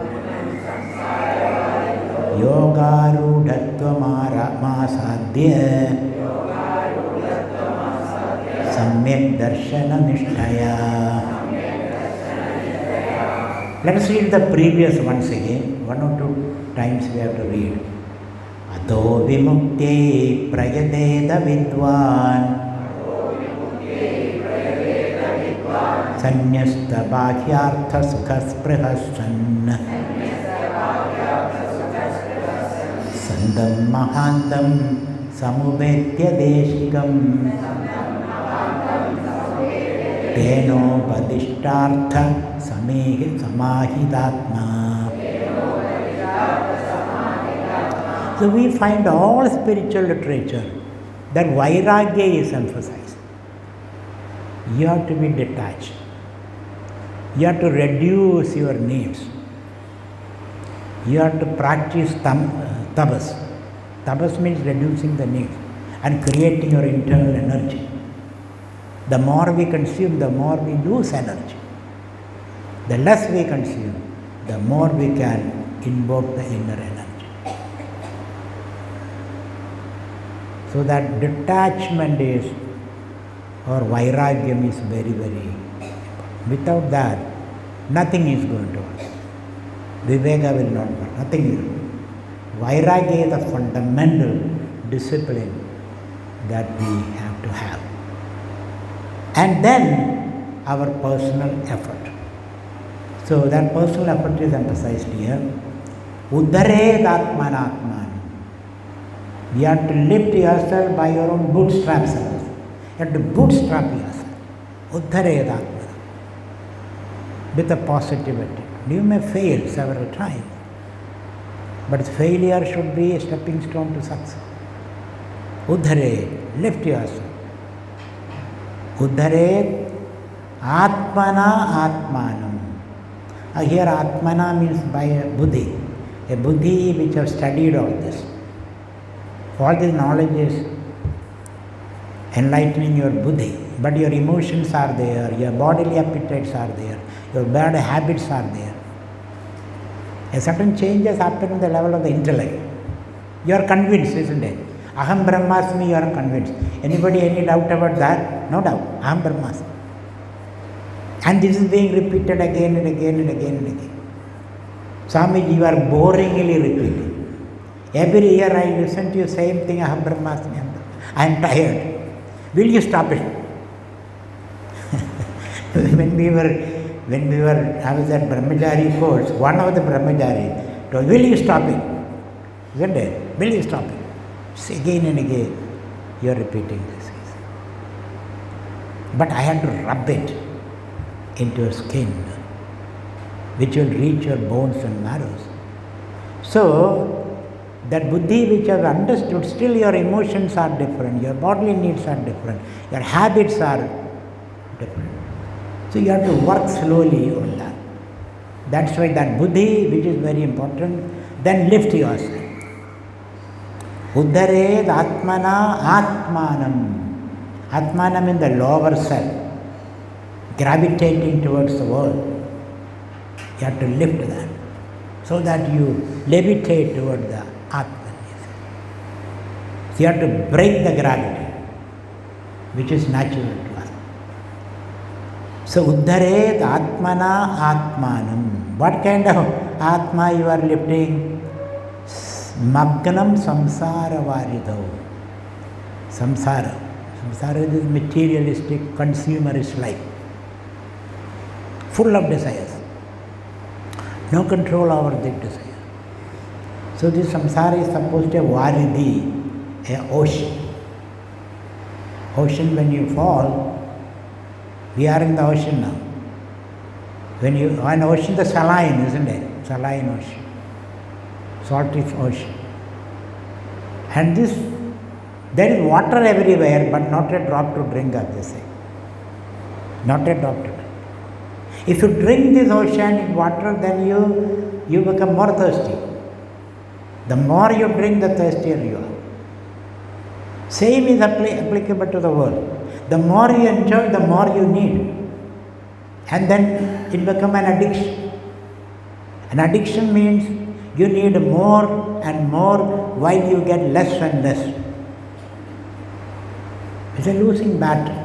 Speaker 1: yogarudhatva masadhya samyak darshana nishtaya. Let us read the previous once again. 1 or 2 times we have to read. Ato vimukti prayadeda vidwan sanyasta bhahyartha sukhasprihassan sandam mahandam samubhetya deshikam tenopadishtartha samahitatma. So we find all spiritual literature that vairagya is emphasized. You have to be detached. You have to reduce your needs. You have to practice tapas. Tapas means reducing the needs and creating your internal energy. The more we consume, the more we lose energy. The less we consume, the more we can invoke the inner energy. So that detachment is, or vairagyam is very, very important. Without that, nothing is going to work. Viveka will not work. Nothing will work. Vairagya is the fundamental discipline that we have to have. And then our personal effort. So that personal effort is emphasized here. Uddared atmanatman. You have to lift yourself by your own bootstraps. You have to bootstrap yourself. Uddared atmanatman. With a positivity. You may fail several times, but failure should be a stepping stone to success. Uddhare, lift yourself. Uddhare atmana atmanam. Here atmana means by a buddhi which have studied all this. All this knowledge is enlightening your buddhi, but your emotions are there, your bodily appetites are there, your bad habits are there. A certain changes happen at the level of the intellect. You are convinced, isn't it? Aham Brahmasmi, you are convinced. Anybody any doubt about that? No doubt. Aham Brahmasmi. And this is being repeated again and again and again and again. Swamiji, you are boringly repeating. Every year I listen to you same thing, Aham Brahmasmi. I am tired. Will you stop it? When we were having that Brahmachari course, one of the Brahmachari told, will you stop it? Isn't it? Will you stop it? So again and again, you are repeating this. But I had to rub it into your skin, which will reach your bones and marrows. So, that buddhi which you have understood, still your emotions are different, your bodily needs are different, your habits are different. So you have to work slowly on that. That's why that buddhi, which is very important, then lift yourself. Uddared atmana atmanam. Atmanam in the lower self, gravitating towards the world. You have to lift that, so that you levitate toward the Atman. So you have to break the gravity, which is natural to us. So Uddared Atmana Atmanam. What kind of Atma you are lifting? Magnam Samsara Varidho. Samsara. Samsara is materialistic, consumerist life. Full of desires. No control over the desire. So this samsara is supposed to be varidhi, an ocean. Ocean, when you fall, we are in the ocean now. When you are in the ocean, the saline, isn't it? Saline ocean. Salty ocean. And this, there is water everywhere, but not a drop to drink, as they say. Not a drop to drink. If you drink this ocean water, then you become more thirsty. The more you drink, the thirstier you are. Same is applicable to the world. The more you enjoy, the more you need. And then it becomes an addiction. An addiction means you need more and more while you get less and less. It's a losing battle.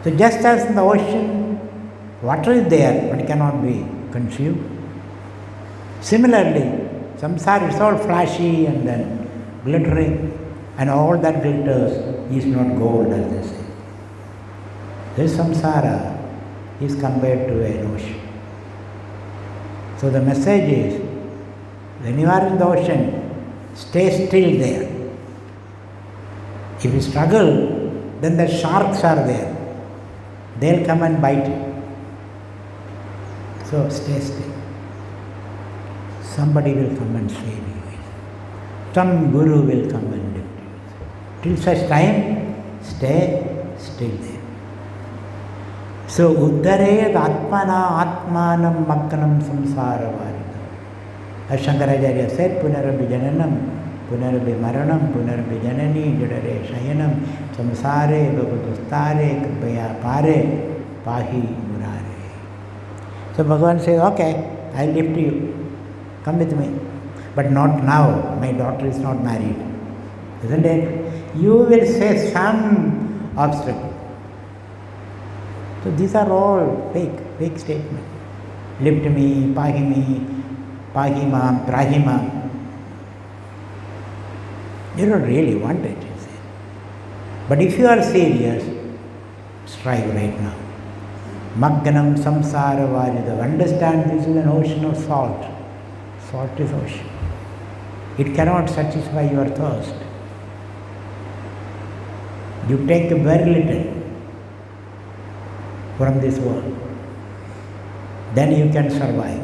Speaker 1: So just as in the ocean, water is there but cannot be consumed. Similarly, samsara is all flashy and then glittering, and all that glitters is not gold, as they say. This samsara is compared to an ocean. So the message is, when you are in the ocean, stay still there. If you struggle, then the sharks are there. They'll come and bite you. So stay still. Somebody will come and save you. Some guru will come and lift you. Till such time, stay still there. So, Uddared Atmana Atmanam Makkanam Samsara Varidam. As Shankaracharya said, Punarabi Jananam, Punarabi Maranam, Punarabi Janani, Jadare Shayanam, Samsare, Bhagavadustare, Kripaya Pare, Pahi Murare. So Bhagavan says, okay, I'll lift you. Come with me. But not now. My daughter is not married. Isn't it? You will face some obstacle. So these are all fake statements. Lift me, pahima, prahima. You don't really want it, you say. But if you are serious, strive right now. Magganam samsara varidam. Understand this is an ocean of salt. Salt is ocean. It cannot satisfy your thirst. You take very little from this world. Then you can survive.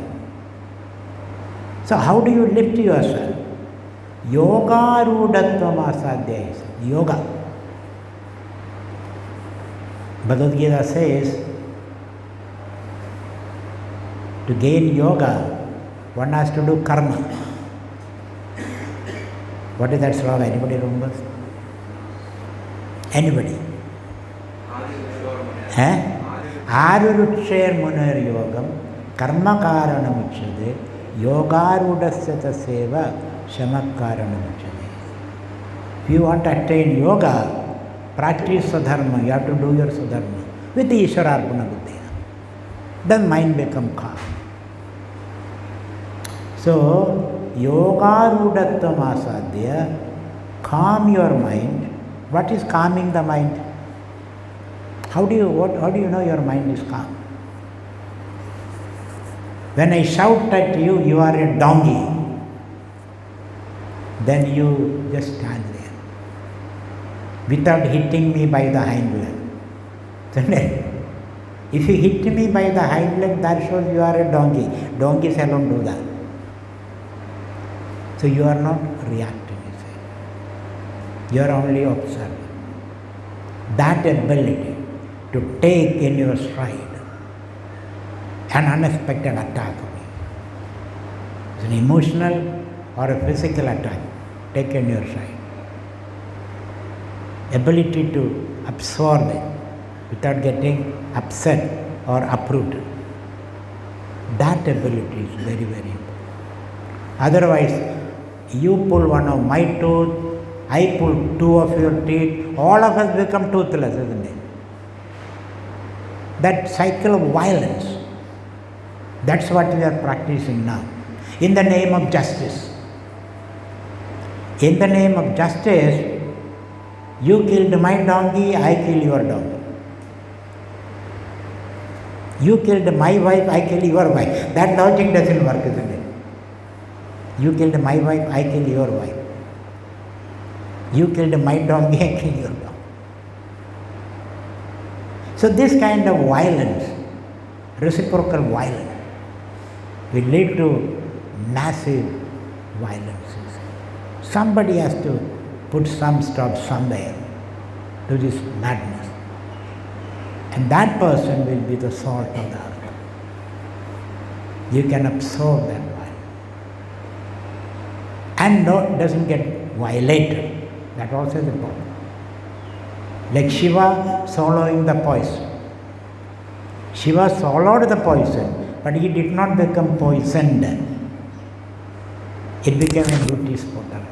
Speaker 1: So how do you lift yourself? Yoga rudatvam asadhya is yoga. Bhagavad Gita says, to gain yoga, one has to do karma. What is that slogan? Anybody remembers? Anybody? Aruruksher munar yogam karma karanam uchyate yogarudasya taseva shamakaranam uchyate. If you want to attain yoga, practice sadharma. You have to do your sadharma with the Ishwararpana buddhi. Then mind become calm. So, yogarudatvam asadhya, calm your mind. What is calming the mind? How do you know your mind is calm? When I shout at you, you are a donkey. Then you just stand there without hitting me by the hind leg. If you hit me by the hind leg, that shows you are a donkey. Donkeys alone do that. So you are not reacting, you say. You are only observing. That ability to take in your stride an unexpected attack. It's an emotional or a physical attack. Take in your stride. Ability to absorb it without getting upset or uprooted. That ability is very, very important. Otherwise, you pull one of my tooth, I pull two of your teeth, all of us become toothless, isn't it? That cycle of violence, that's what we are practicing now. In the name of justice. In the name of justice, you killed my donkey, I kill your donkey. You killed my wife, I kill your wife. That logic doesn't work, isn't it? You killed my wife, I kill your wife. You killed my donkey, I kill your donkey. So this kind of violence, reciprocal violence, will lead to massive violences. Somebody has to put some stop somewhere to this madness. And that person will be the salt of the earth. You can absorb that violence. And doesn't get violated. That also is important. Like Shiva swallowing the poison. Shiva swallowed the poison, but he did not become poisoned. It became a Buddhist spotter.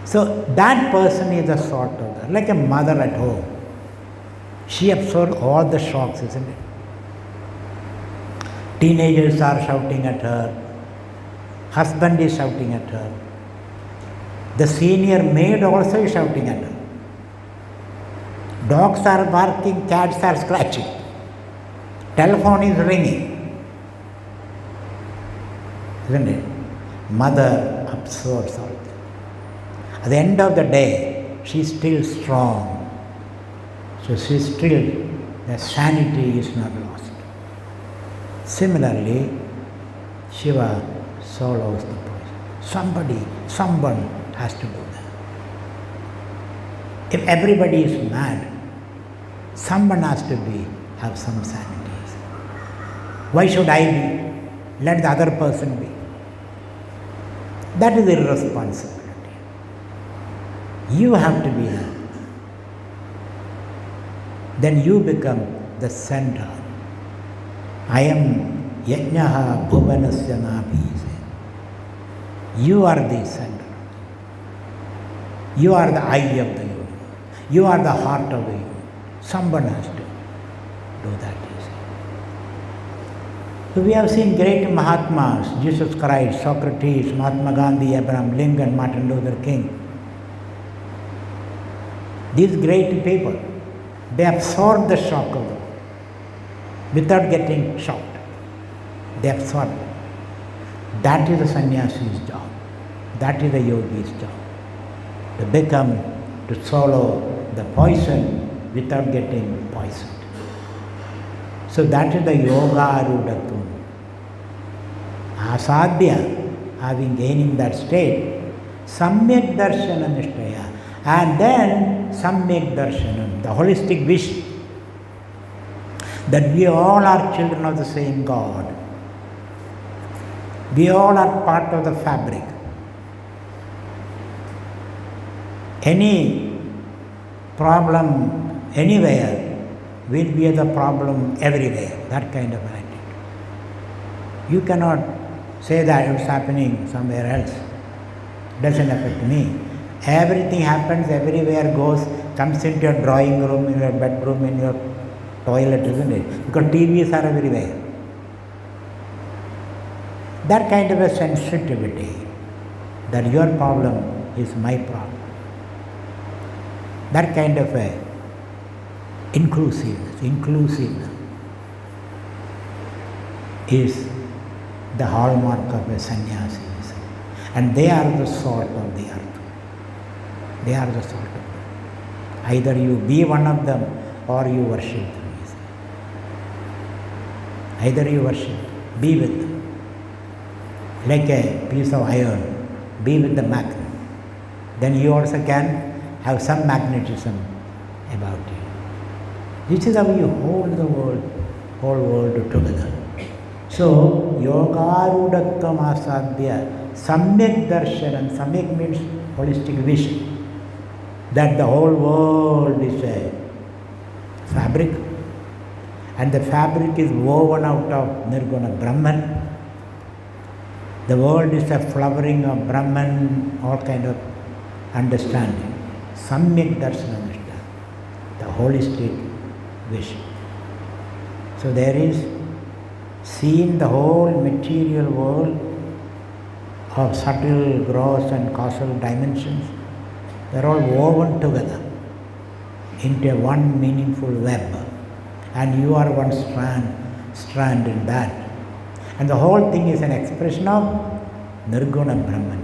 Speaker 1: So that person is the salt of the earth, like a mother at home. She absorbed all the shocks, isn't it? Teenagers are shouting at her. Husband is shouting at her. The senior maid also is shouting at her. Dogs are barking, cats are scratching. Telephone is ringing. Isn't it? Mother absorbs all that. At the end of the day, she's still strong. So she's still, the sanity is not lost. Similarly, Shiva swallows the poison. Someone has to do that. If everybody is mad, someone has to have some sanity. Why should I be? Let the other person be. That is irresponsibility. You have to be there. Then you become the center. I am Yajnaha Bhuvanasya Nabhi. You are the center. You are the eye of the universe. You are the heart of the universe. Someone has to do that. So we have seen great Mahatmas, Jesus Christ, Socrates, Mahatma Gandhi, Abraham Lincoln, Martin Luther King. These great people, they absorb the shock of the world without getting shocked. They absorb it. That is the sannyasi's job. That is the yogi's job. To swallow the poison without getting poisoned. So that is the yoga arudatvam. Asadhya, having gaining that state, samyak darshana nishtaya, and then samyak darshanam, the holistic wish that we all are children of the same God. We all are part of the fabric. Any problem anywhere will be the problem everywhere. That kind of an attitude. You cannot say that it's happening somewhere else. It doesn't affect me. Everything happens everywhere, goes, comes into your drawing room, in your bedroom, in your toilet, isn't it? Because TVs are everywhere. That kind of a sensitivity, that your problem is my problem. That kind of a inclusiveness is the hallmark of a sannyasi. And they are the salt of the earth. They are the salt of the earth. Either you be one of them or you worship them. Either you worship, be with them. Like a piece of iron, be with the magnet. Then you also can have some magnetism about you. This is how you hold the whole world together. So, yogarudatvam asadhya, samyak darshanam. Samyak means holistic vision. That the whole world is a fabric, and the fabric is woven out of Nirguna Brahman. The world is a flowering of Brahman, all kind of understanding. Samyak darshanam, the holistic vision. So there is seen the whole material world of subtle, gross and causal dimensions. They are all woven together into one meaningful web, and you are one strand in that. And the whole thing is an expression of Nirguna Brahman.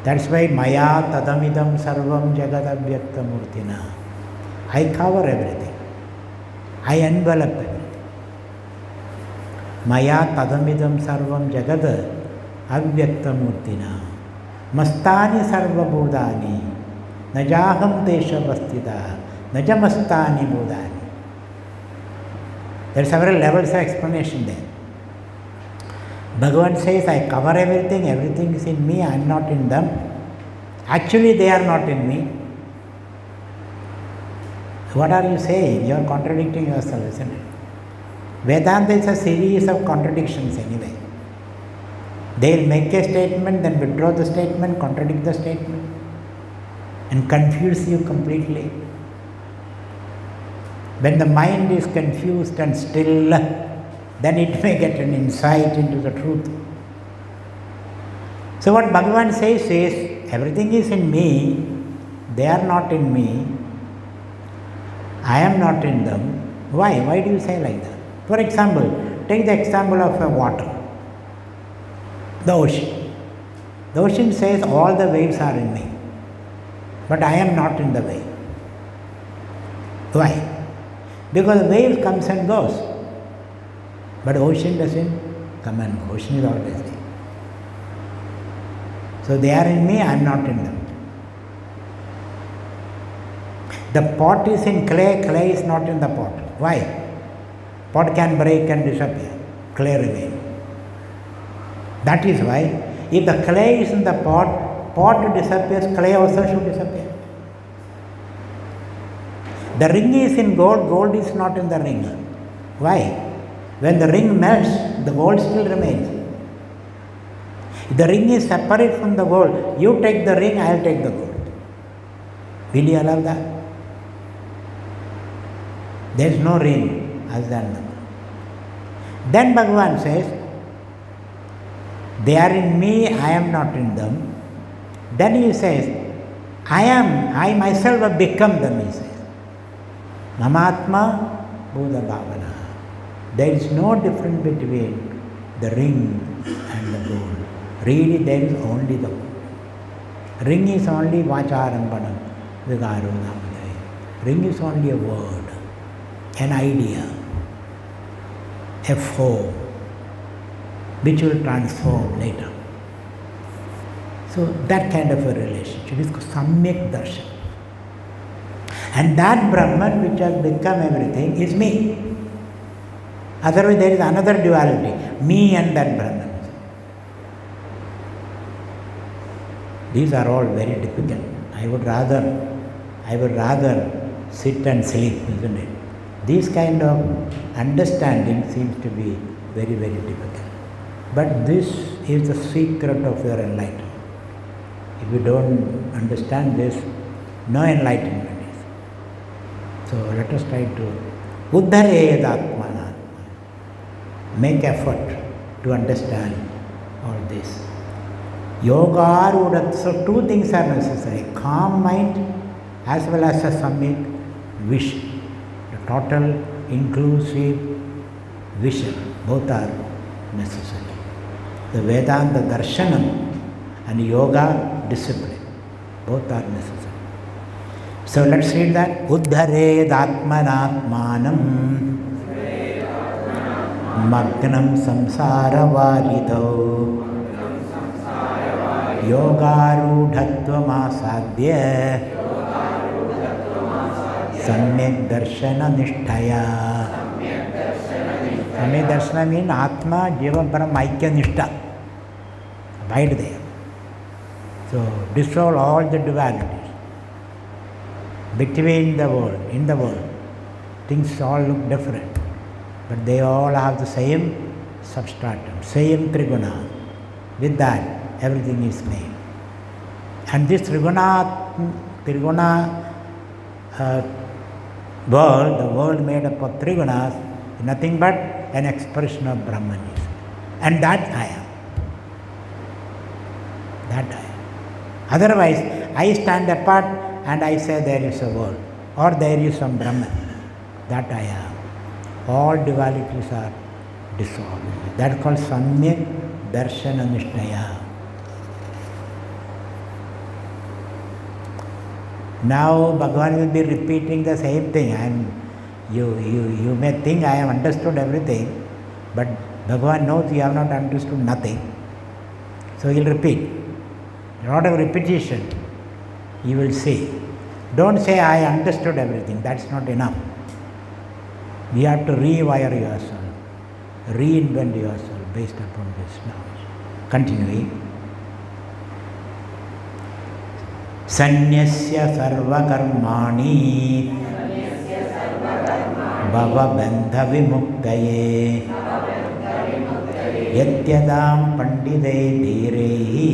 Speaker 1: That's why Maya Tadamidam Sarvam Jagad Avyakta Murtina. I cover everything. I envelop everything. Maya Tadamidam Sarvam Jagad Avyakta Murtina. Mastani Sarvabodhani. Najaham Desha Bastita. Najamastani Bodhani. There are several levels of explanation there. Bhagavan says, I cover everything is in me, I am not in them. Actually, they are not in me. What are you saying? You are contradicting yourself, isn't it? Vedanta is a series of contradictions anyway. They will make a statement, then withdraw the statement, contradict the statement, and confuse you completely. When the mind is confused and still, then it may get an insight into the truth. So what Bhagavan says is, everything is in me, they are not in me, I am not in them. Why? Why do you say like that? For example, take the example of water, the ocean. The ocean says all the waves are in me. but I am not in the way. Why? Because the wave comes and goes, but ocean doesn't come and go. Ocean is always there. So they are in me, I am not in them. The pot is in clay, clay is not in the pot. Why? Pot can break and disappear, clay remains. That is why, if the clay is in the pot, pot disappears, clay also should disappear. The ring is in gold, gold is not in the ring. Why? When the ring melts, the gold still remains. If the ring is separate from the gold, you take the ring, I will take the gold. Will you allow that? There is no ring other than the gold. Then Bhagavan says, they are in me, I am not in them. Then he says, I myself have become them, he says. Mamatma Buddha Bhavana. There is no difference between the ring and the gold. Really, there is only the gold. Ring is only Vacharampanam, Vigarudamani. Ring is only a word, an idea, a form, which will transform later. So that kind of a relationship is called Samyak Darshan. And that Brahman which has become everything is me. Otherwise there is another duality, me and that Brahman. These are all very difficult. I would rather sit and sleep, isn't it? This kind of understanding seems to be very, very difficult. But this is the secret of your enlightenment. If you don't understand this, no enlightenment is. So let us try to Uddhareyad Atmana. Make effort to understand all this. Yoga Rudat. So two things are necessary. Calm mind as well as a samyak vision. The total inclusive vision. Both are necessary. The Vedanta Darshanam and Yoga discipline. Both are necessary. So let's read that. Uddhared Atmanatmanam Magnam Samsara Varidau Yogarudhatvam Asadhya Samyak Darshana Nishtaya. Samyak Darshana means Atma Jiva Brahma Aikya Nishtha. Abide there. So dissolve all the dualities between the world, in the world. Things all look different, but they all have the same substratum, same triguna. With that, everything is made. And this triguna world, the world made up of trigunas, is nothing but an expression of Brahmanism. And that I am. That I am. Otherwise, I stand apart and I say there is a world or there is some Brahman. That I am. All dualities are dissolved. That is called Samyak Darshana Nishtaya. Now Bhagavan will be repeating the same thing. You may think I have understood everything, but Bhagavan knows you have not understood nothing. So he will repeat. A lot of repetition you will see. Don't say I understood everything, that's not enough. You have to rewire yourself, reinvent yourself based upon this knowledge. Continuing. Sanyasya sarva karmani bhava bandha vimuktaye yatyadam pandide dhirehi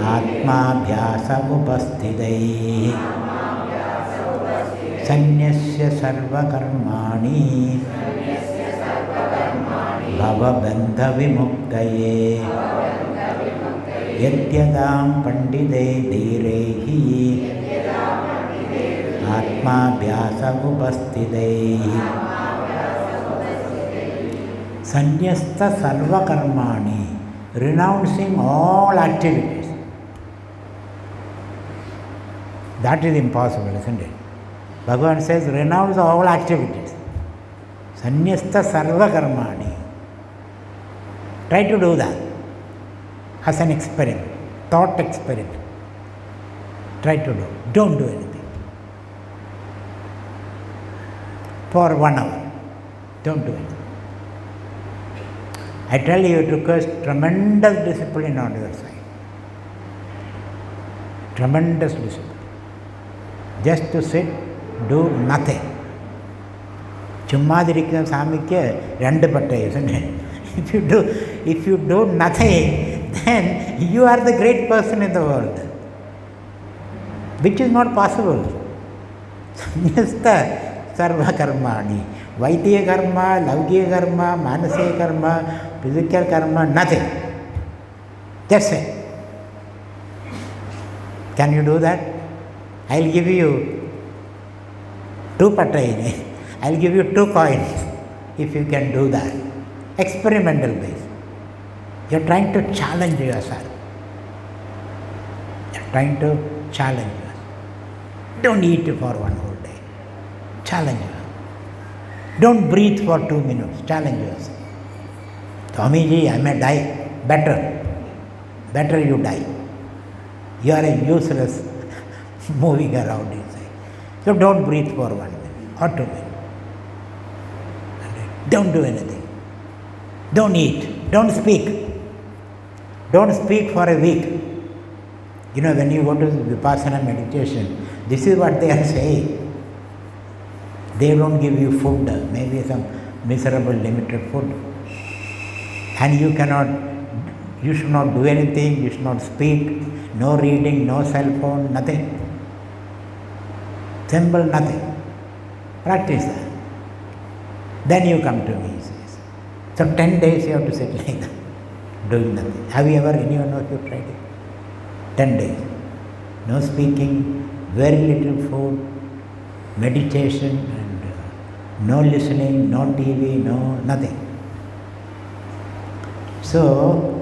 Speaker 1: atmabhyasa upasthidai. Sanyasya sarva karmani bhava bandha vimuktaye yatyadam pandide dhirehi atmabhyasa upasthidai. Sanyasta sarva karmani, renouncing all activities. That is impossible, isn't it? Bhagavan says, renounce all activities. Sanyasta sarva karmani. Try to do that as an experiment, thought experiment. Try to do. Don't do anything. For 1 hour. Don't do anything. I tell you, it requires tremendous discipline on your side. Tremendous discipline. Just to sit, do nothing. ചുമ്മാതിരിക്കുന്ന സ്വാമിക്ക് 2 പട്ട, isn't it? If you do nothing, then you are the great person in the world, which is not possible. Sanyasta sarva karmani. Vaidya karma, laukika karma, manasika karma, physical karma, nothing. That's it. Can you do that? I'll give you 2 pattaini. I'll give you 2 coins if you can do that. Experimental base. You're trying to challenge yourself. You're trying to challenge yourself. Don't eat for 1 whole day. Challenge yourself. Don't breathe for 2 minutes. Challenge yourself. Swamiji, I may die. Better you die. You are a useless moving around inside. So don't breathe for 1 minute or 2 minutes. Don't do anything. Don't eat. Don't speak. Don't speak for a week. You know, when you go to Vipassana meditation, this is what they are saying. They don't give you food, maybe some miserable limited food. And you should not do anything, you should not speak, no reading, no cell phone, nothing. Simple nothing. Practice that. Then you come to me, he says. So 10 days you have to sit like that, doing nothing. Have you ever, anyone of you tried it? 10 days. No speaking, very little food, meditation, and no listening, no TV, no nothing. So,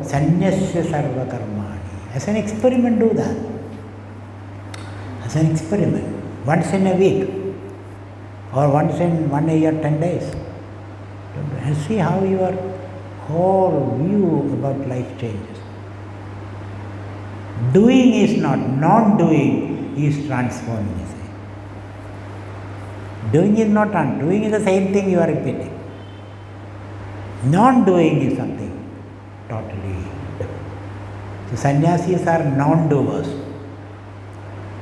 Speaker 1: sanyasya sarva karmani. As an experiment, do that. As an experiment. Once in a week. Or once in 1 year, 10 days. And see how your whole view about life changes. Doing is not, non-doing is transforming. Doing is not doing is the same thing you are repeating. Non-doing is something totally different. So sannyasis are non-doers.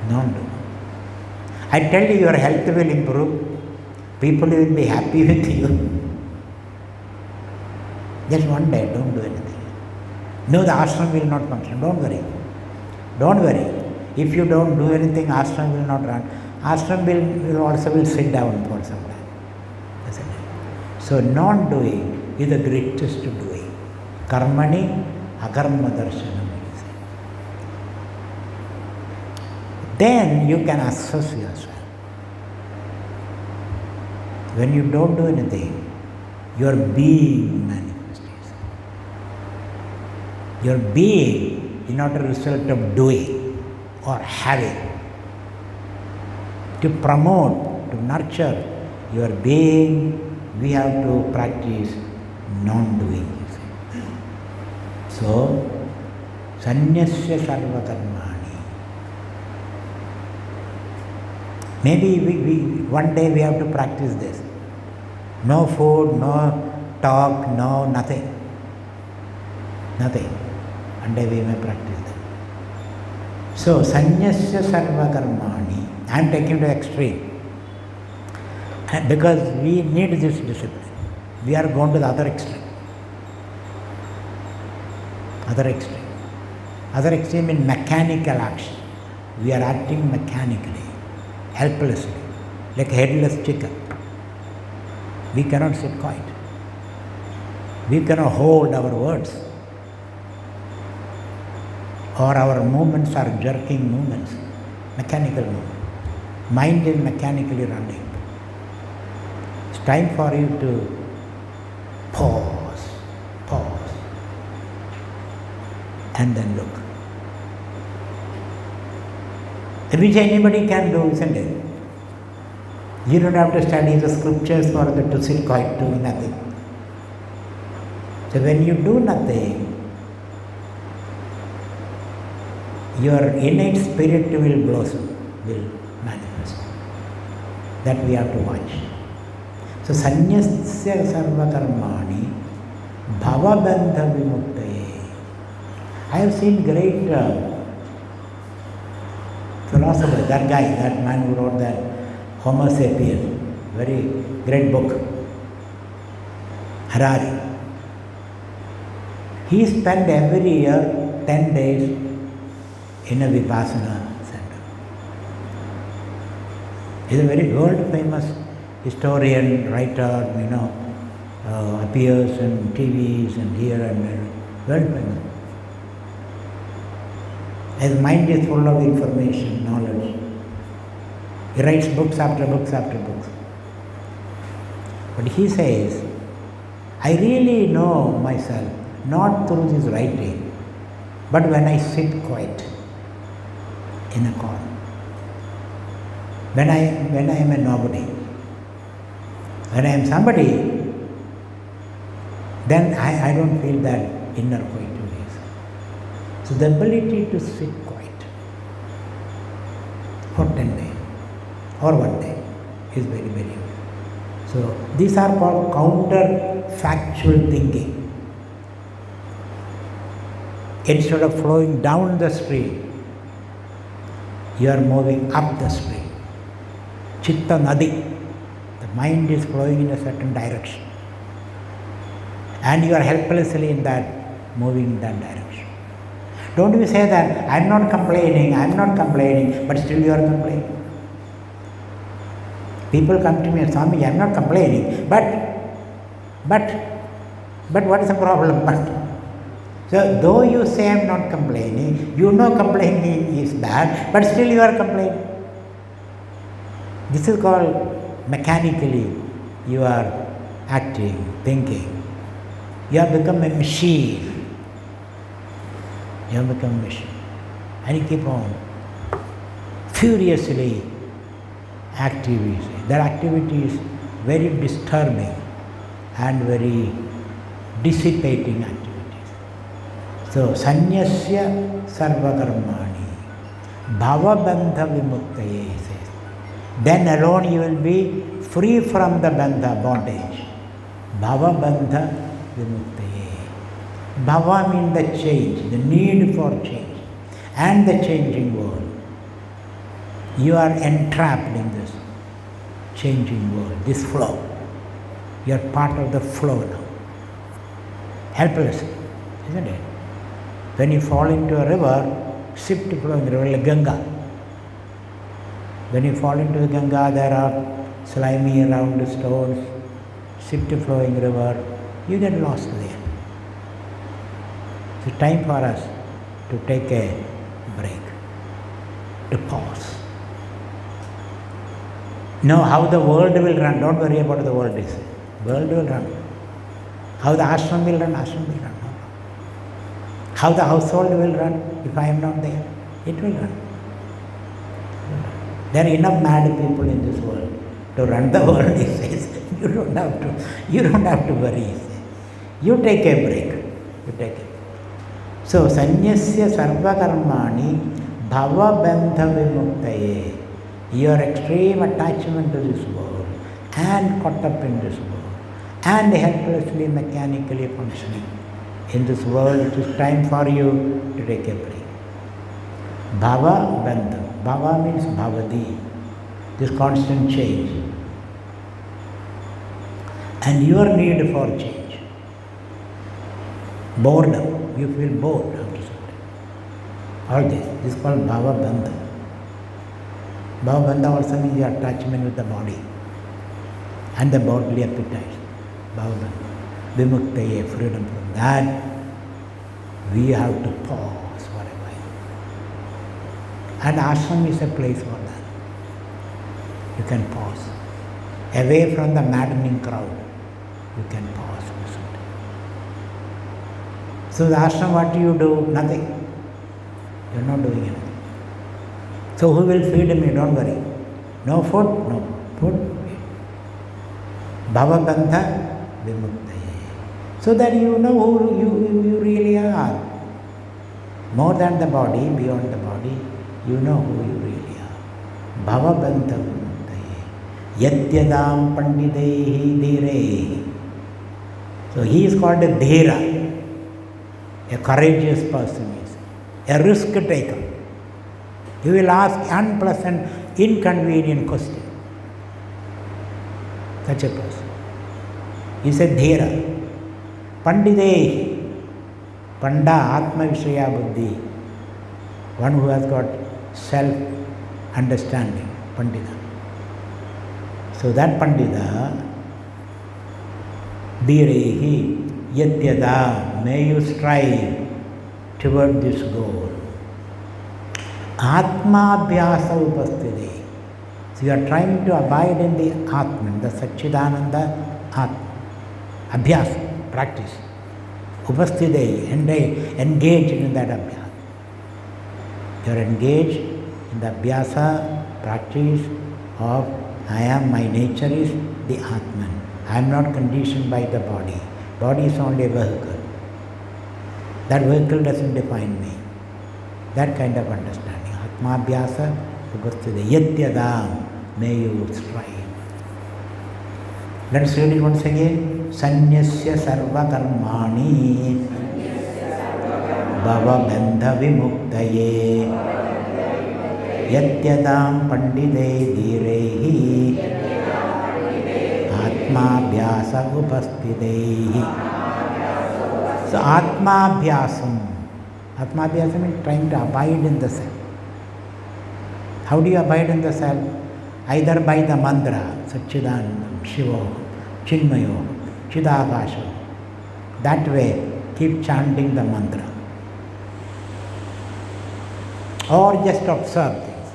Speaker 1: Non-doers. I tell you, your health will improve. People will be happy with you. Just 1 day, don't do anything. No, the ashram will not function. Don't worry. Don't worry. If you don't do anything, ashram will not run. Ashram will also sit down for some time. Isn't it? So non-doing is the greatest doing. Karmani akarma darshanam. Then you can assess yourself. When you don't do anything, your being manifests. Your being is not a result of doing or having. To promote, to nurture your being, we have to practice non-doing. So, sanyasya sarva karmani. Maybe one day we have to practice this. No food, no talk, no nothing. Nothing. One day we may practice that. So, sanyasya sarva karmani. I am taking to extreme. And because we need this discipline. We are going to the other extreme. Other extreme. Other extreme in mechanical action. We are acting mechanically, helplessly, like a headless chicken. We cannot sit quiet. We cannot hold our words. Or our movements are jerking movements, mechanical movements. Mind is mechanically running. It's time for you to pause, and then look. which anybody can do, isn't it? You don't have to study the scriptures for the to sit quiet, doing nothing. So when you do nothing, your innate spirit will blossom, will manifest. That we have to watch. So sanyasya sarva karmani bhava bandha vimuktaye. I have seen great philosophers, that guy, that man who wrote that Homo sapiens, very great book, Harari. He spent every year 10 days in a Vipassana center. He is a very world famous historian, writer, appears in TVs and here and there, world famous. His mind is full of information, knowledge. He writes books after books after books. But he says, I really know myself, not through this writing, but when I sit quiet in a corner. When I am a nobody, when I am somebody, then I don't feel that inner quiet. So the ability to sit quiet for 10 days or 1 day is very, very good. So these are called counterfactual thinking. Instead of flowing down the stream, you are moving up the stream. Chitta Nadi, the mind is flowing in a certain direction. And you are helplessly in that, moving in that direction. Don't you say that, I'm not complaining, but still you are complaining. People come to me and say, I'm not complaining, but what is the problem? So, though you say I'm not complaining, you know complaining is bad, but still you are complaining. This is called mechanically you are acting, thinking. You have become a machine. You have become a machine. And you keep on furiously active. That activity is very disturbing and very dissipating activities. So, sanyasya sarva karmani bhava bandha vimuktaye says. Then alone you will be free from the bandha, bondage. Bhava bandha vimuktaye. Bhava means the change, the need for change and the changing world. You are entrapped in this changing world, this flow. You are part of the flow now. Helpless, isn't it? When you fall into a river, swift flowing river like Ganga. When you fall into the Ganga, there are slimy round stones, swift flowing river, you get lost there. It's time for us to take a break, to pause. Know how the world will run. Don't worry about the world. The world will run. How the ashram will run, ashram will run. How the household will run if I am not there, it will run. There are enough mad people in this world to run the world, he says. You don't have to worry, he says. You take a break. So, sanyasya sarva karmani bhava bandha vimuktaye. Your extreme attachment to this world and caught up in this world and helplessly mechanically functioning in this world, it is time for you to take a break. Bhava bandha. Bhava means bhavadi, this constant change. And your need for change. Boredom, you feel bored after something. All this is called bhava bandha. Bhava bandha also means your attachment with the body and the bodily appetites. Bhava bandha. Vimuktaye, freedom from that. We have to pause for a while. And ashram is a place for that. You can pause. Away from the maddening crowd, you can pause for some time. So the ashram, what do? Nothing. You are not doing anything. So who will feed me? Don't worry. No food? No food. Bhavabandha vimuktaye. So that you know who you really are. More than the body, beyond the body, you know who you really are. Bhavabandha vimuktaye. Yatyadam pandidehi dhirehi. So he is called a dhira, a courageous person, a risk taker. He will ask unpleasant, inconvenient question. Such a person. He said dhira. Pandidehi. Panda, Atma Vishaya Buddhi. One who has got self-understanding. Pandita. So that Pandita, dhirehi yatyada, may you strive toward this goal. Atma abhyasa upasthite. So you are trying to abide in the Atman, the Satchidananda Atma. Abhyasa, practice. Upasthite, engaged in that abhyasa. You are engaged in the abhyasa, practice of my nature is the Atman. I am not conditioned by the body. Body is only a vehicle. That vehicle doesn't define me. That kind of understanding. Atmabhyasa upasthite yatyadam, may you strive. Let's read it once again. Sanyasya sarva karmani bhava bandha vimuktaye yatyadam pandide dhirehi atmabhyasa upasthitehi. So atmabhyasam. Atmabhyasam means trying to abide in the self. How do you abide in the self? Either by the mantra, Satchidanandam, Shiva, Chinmayo, Chidakasha. That way, keep chanting the mantra. Or just observe things.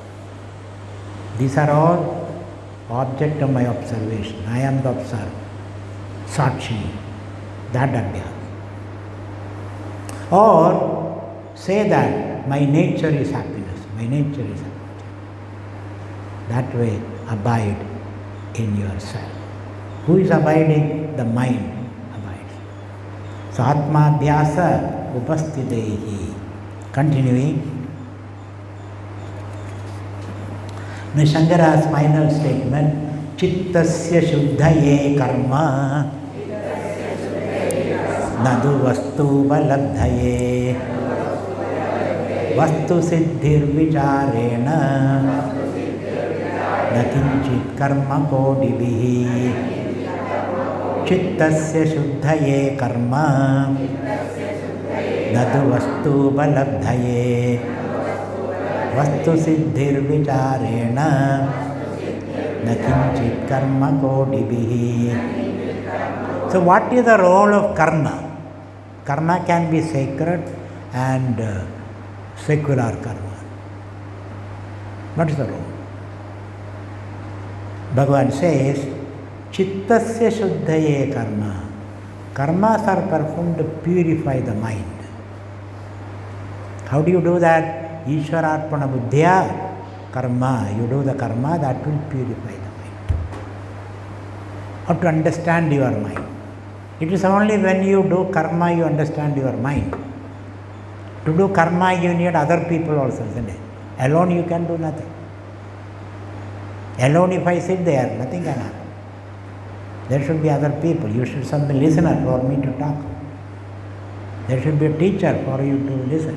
Speaker 1: These are all object of my observation. I am the observer. Sakshi. That abhyasa. Or say that my nature is happiness. My nature is happiness. That way, abide in yourself. Who is abiding? The mind abides. So, Atmabhyasa upasthitehi. Continuing. Now, Shankara's final statement, Chittasya shuddhaye karma nadu vastu balabdhaye vastu siddhir vicharena nakinchit karma kodibhihi. Chittasya shuddhaye karma nadu vastu balabdhaye vastu siddhir vicharena nakinchit karma kodibhihi. So what is the role of karma? Karma can be sacred and secular karma. What is the role? Bhagavan says, Chittasya shuddhaye karma. Karmas are performed to purify the mind. How do you do that? Ishwararpana buddhya karma. You do the karma that will purify the mind. How to understand your mind? It is only when you do karma you understand your mind. To do karma you need other people also, isn't it? Alone you can do nothing. Alone if I sit there, nothing can happen. There should be other people. You should be a listener for me to talk. There should be a teacher for you to listen.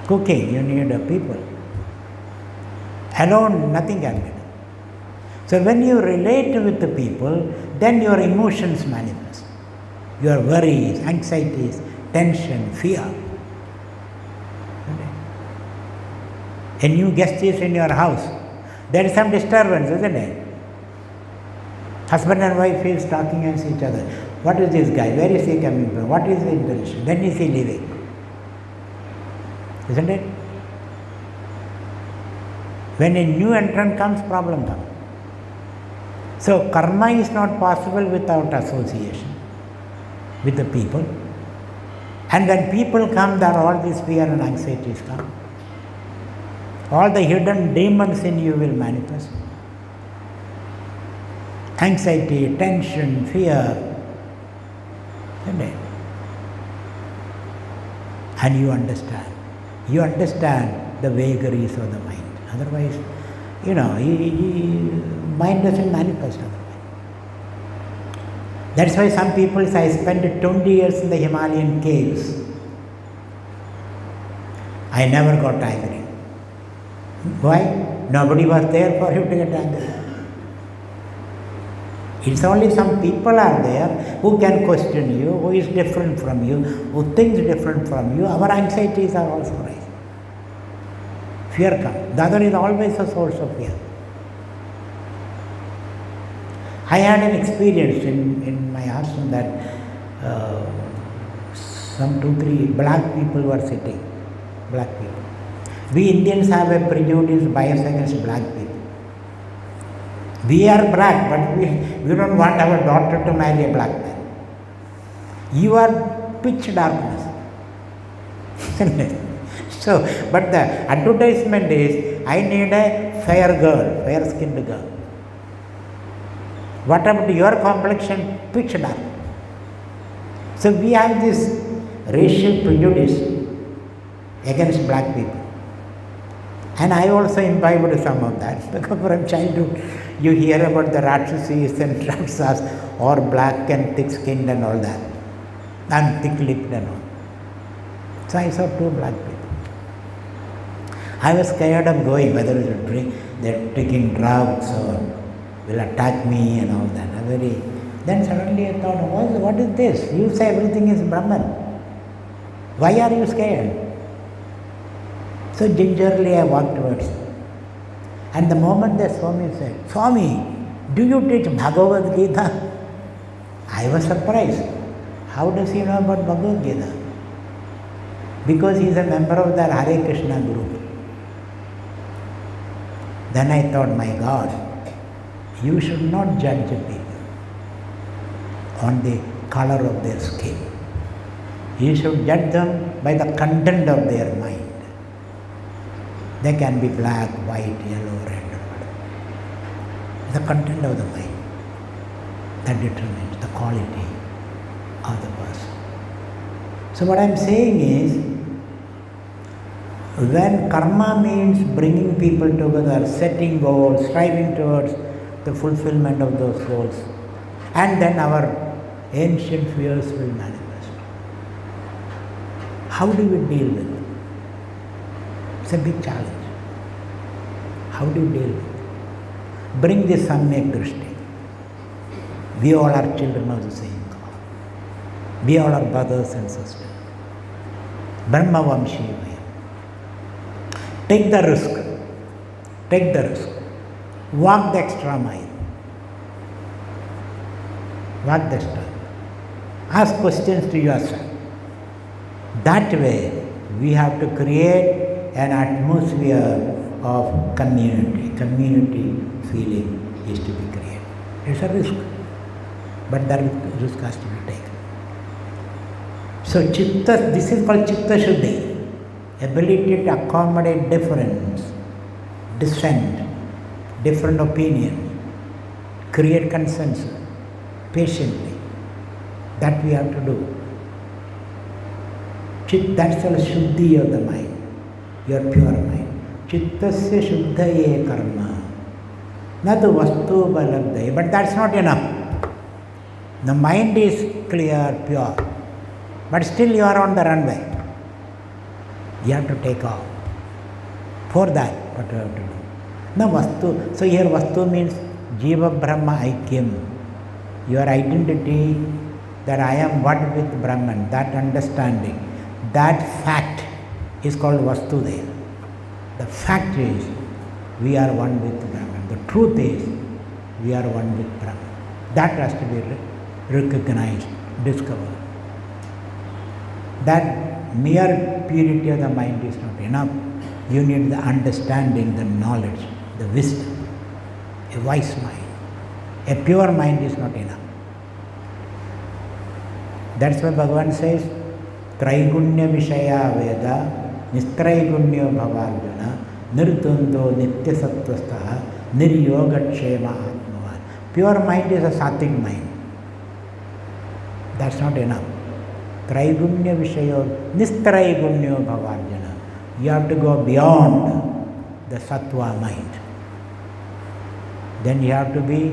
Speaker 1: Cooking, you need people. Alone, nothing can be done. So when you relate with the people, then your emotions manifest. Your worries, anxieties, tension, fear. A new guest is in your house. There is some disturbance, isn't it? Husband and wife is talking against each other. What is this guy? Where is he coming from? What is the intention? When is he leaving? Isn't it? When a new entrant comes, problem comes. So karma is not possible without association with the people. And when people come, there are all these fear and anxieties come. All the hidden demons in you will manifest. Anxiety, tension, fear. Isn't it? And you understand. You understand the vagaries of the mind. Otherwise, mind doesn't manifest otherwise. That's why some people say, I spent 20 years in the Himalayan caves. I never got angry. Why? Nobody was there for you to get angry. It's only some people are there who can question you, who is different from you, who thinks different from you. Our anxieties are also rising. Fear comes. The other is always a source of fear. I had an experience in my ashram that some 2-3 black people were sitting. Black people. We Indians have a prejudice, bias against black people. We are black, but we don't want our daughter to marry a black man. You are pitch darkness. So, but the advertisement is, I need a fair girl, fair-skinned girl. What about your complexion? Pitch dark. So we have this racial prejudice against black people. And I also imbibed some of that, because from childhood you hear about the Rakshasis and Raksas, or black and thick-skinned and all that, and thick-lipped and all. So I saw 2 black people. I was scared of going, whether they're taking drugs or will attack me and all that. Then suddenly I thought, what is this? You say everything is Brahman. Why are you scared? So gingerly I walked towards them. And the moment they saw me, said, Swami, do you teach Bhagavad Gita? I was surprised. How does he know about Bhagavad Gita? Because he is a member of the Hare Krishna group. Then I thought, my God, you should not judge people on the color of their skin. You should judge them by the content of their mind. They can be black, white, yellow, red, the content of the mind that determines the quality of the person. So what I am saying is, when karma means bringing people together, setting goals, striving towards the fulfillment of those goals, and then our ancient fears will manifest. How do we deal with it? It's a big challenge. How do you deal with it? Bring this Samyak Drishti. We all are children of the same God. We all are brothers and sisters. Brahma Vamshi. Take the risk. Take the risk. Walk the extra mile. Walk the extra mile. Ask questions to yourself. That way, we have to create an atmosphere of community. Community feeling is to be created. It's a risk, but that risk has to be taken. So chitta, this is called chitta shuddhi. Ability to accommodate difference, dissent, different opinion, create consensus patiently. That we have to do. That's the shuddhi of the mind, your pure mind. Chittasya shuddhaye karma. Nadu vastu balabdhaye. But that's not enough. The mind is clear, pure, but still you are on the runway. You have to take off. For that, what you have to do? Now vastu. So here vastu means jiva brahma aikyam. Your identity that I am one with Brahman, that understanding, that fact is called vastu there. The fact is we are one with Brahman. The truth is we are one with Brahman. That has to be recognized, discovered. That mere purity of the mind is not enough. You need the understanding, the knowledge, the wisdom, a wise mind. A pure mind is not enough. That's why Bhagavan says, Traigunya Vishaya Veda, Nistraigunya Bhavarjuna, Nirdundo Nityasattvastaha Niryogakshema Atmavan. Pure mind is a sattvic mind. That's not enough. Traigunya Vishayo Nistraigunya Bhavarjana. You have to go beyond the sattva mind. Then you have to be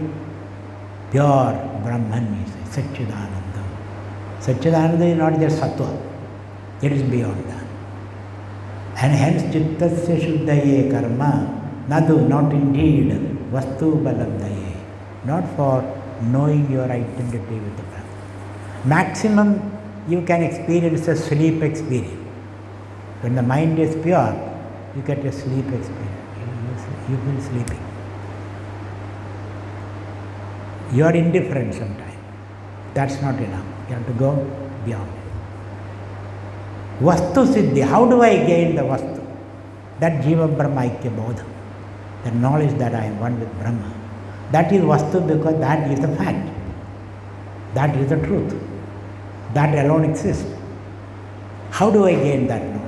Speaker 1: pure Brahman, Satchidananda. Satchidananda is not just sattva, it is beyond that. And hence Chittasya Shuddhaye Karma Nadu, not indeed Vastu Balabdaye, not for knowing your identity with the Brahman. Maximum you can experience a sleep experience. When the mind is pure, you get a sleep experience. You feel sleepy. You are indifferent sometimes. That's not enough. You have to go beyond it. Vastu Siddhi. How do I gain the Vastu? That Jiva Brahma Aikya Bodha. The knowledge that I am one with Brahma. That is Vastu because that is the fact. That is the truth. That alone exists. How do I gain that knowledge?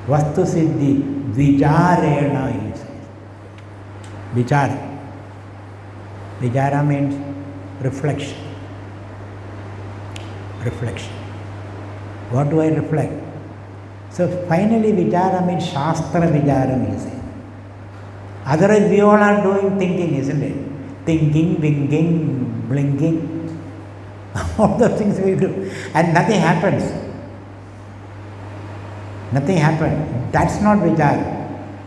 Speaker 1: Vastu Siddhi Vijarena, he says. Vichara. Vichara means reflection. Reflection. What do I reflect? So finally Vichara means Shastra Vicharam, he says. Otherwise we all are doing thinking, isn't it? Thinking, winking, blinking. All those things we do. And nothing happens. Nothing happens. That's not Vichara.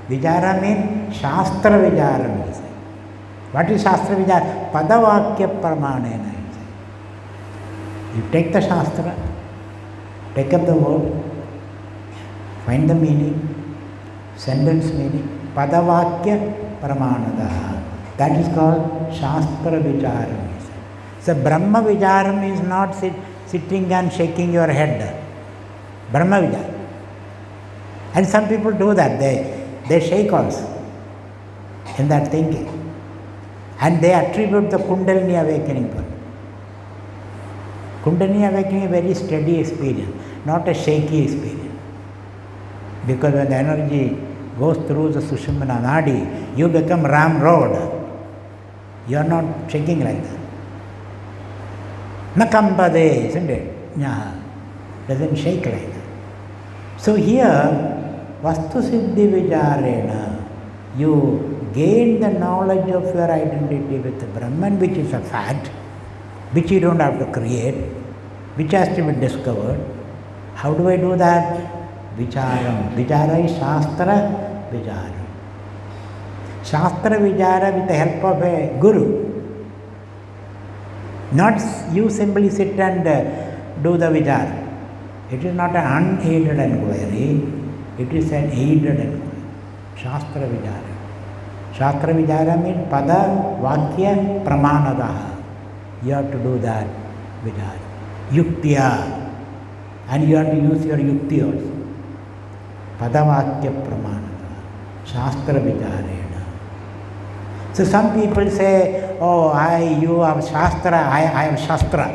Speaker 1: Vichara means Shastra Vicharam, he says. What is Shastra Vichara? Padavakya Pramanena, he says. You take the Shastra, take up the word, find the meaning, sentence meaning, Padavakya Pramanadaha. That is called Shastra Vicharam. So Brahma Vicharam is not sitting and shaking your head. Brahma Vicharam. And some people do that. They shake also in that thinking. And they attribute the Kundalini awakening to it. Kundalini awakening is a very steady experience, not a shaky experience. Because when the energy goes through the Sushumna Nadi, you become Ram Road. You are not shaking like that. Nakambade, isn't it? Yeah. Doesn't shake like that. So here, Vastu Siddhi Vijarena, you gain the knowledge of your identity with the Brahman, which is a fact, which you don't have to create, which has to be discovered. How do I do that? Vicharam. Vichara is Shastra Vichara. Shastra Vichara with the help of a Guru. Not you simply sit and do the Vichara. It is not an unaided inquiry, it is an aided inquiry. Shastra Vichara. Shastra Vichara means Pada Vakya Pramanadaha. You have to do that Vichara. Yuktya. And you have to use your Yukti also. Pada Vakya Pramanadaha. Shastra Vicharena. So some people say, oh, you have Shastra, I have Shastra.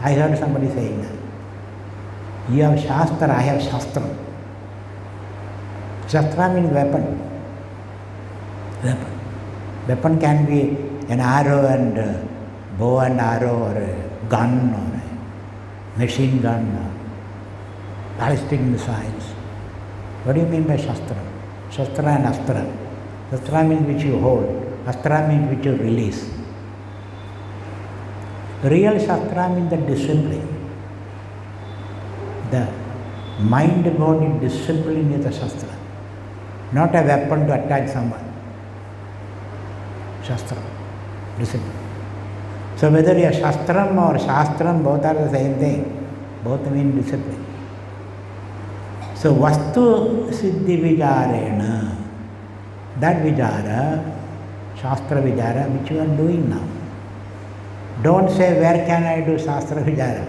Speaker 1: I heard somebody saying that. You have Shastra, I have Shastra. Shastra means weapon. Weapon. Weapon can be an arrow and bow and arrow, or a gun, or a machine gun, or ballistic missiles. What do you mean by Shastra? Shastra and Astra. Shastra means which you hold. Astra means which you release. Real Shastra means the discipline. The mind-body discipline is the Shastra. Not a weapon to attack someone. Shastra. Discipline. So whether you are Shastram or Shastram, both are the same thing. Both mean discipline. So Vastu Siddhi Vijarena, that Vijara, Shastra Vijara, which you are doing now. Don't say, where can I do Shastra Vijara?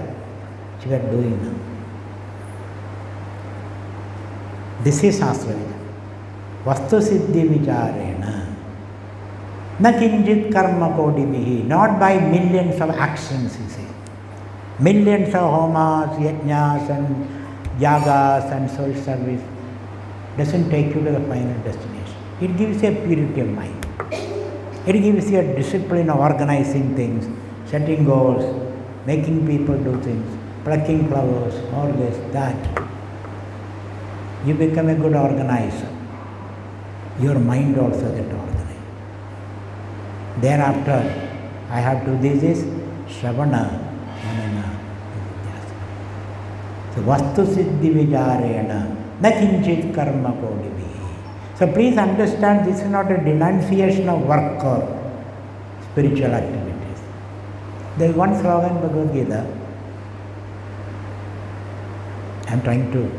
Speaker 1: Which you are doing now. This is Shastra Vijara. Vastu Siddhi Vijarena. Na kinjit karma kodibihi. Not by millions of actions, he says. Millions of homas, yajnas and yagas and soul service. doesn't take you to the final destination. It gives you a purity of mind. It gives you a discipline of organizing things, setting goals, making people do things, plucking flowers, all this, that. You become a good organizer. Your mind also gets organized. Thereafter, I have to do this Shravana, Manana, Nityasana. So, Vastu Siddhi Vijarena, na kinchit karma kodibihi. So, please understand, this is not a denunciation of work or spiritual activities. There is one slogan in Bhagavad Gita. I am trying to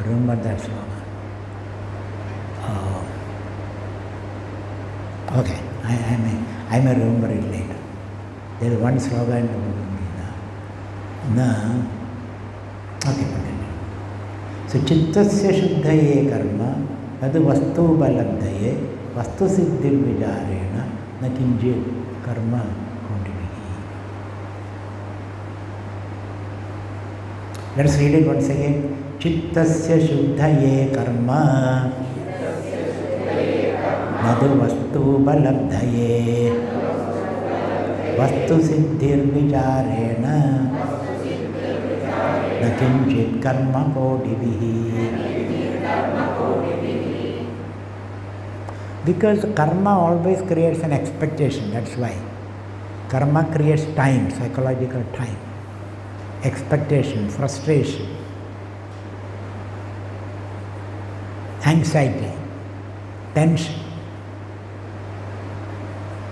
Speaker 1: remember that slogan. Okay, I may remember it later. There is one slogan in Bhagavad Gita. Okay, continue. So, Chittasya Shuddhaye Karma, Adu Vastu Balabdhaye, Vastu Siddhir Vijarena, Na Kinjit Karma Kodibihi. Let us read it once again. Chittasya Shuddhaye Karma, Nadu Vastu Balabdhaye, Vastu Siddhir Vijarena, Na Kinchit Karma Kodibihi. Because karma always creates an expectation, that's why. Karma creates time, psychological time, expectation, frustration, anxiety, tension.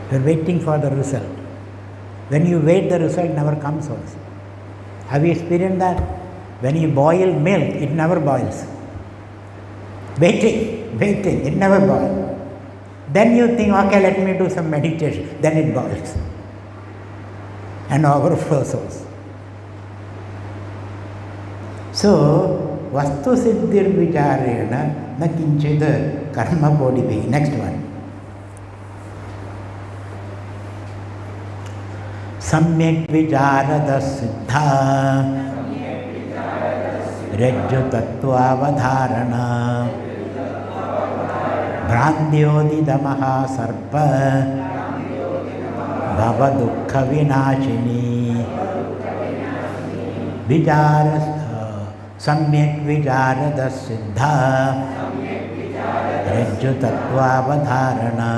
Speaker 1: You are waiting for the result. When you wait, the result never comes also. Have you experienced that? When you boil milk, it never boils. Waiting, it never boils. Then you think, okay, let me do some meditation. Then it boils and overflows also. So, Vastu Siddhir Vijarena na kinchida karma kodibihi. Next one. Samyak Vijarada Siddha Rajju Tattva Avadharana Brandhyodida Mahasarpa Bhava Dukkha Vinashini Samyak Vijarada Siddha Rajju Tattva Avadharana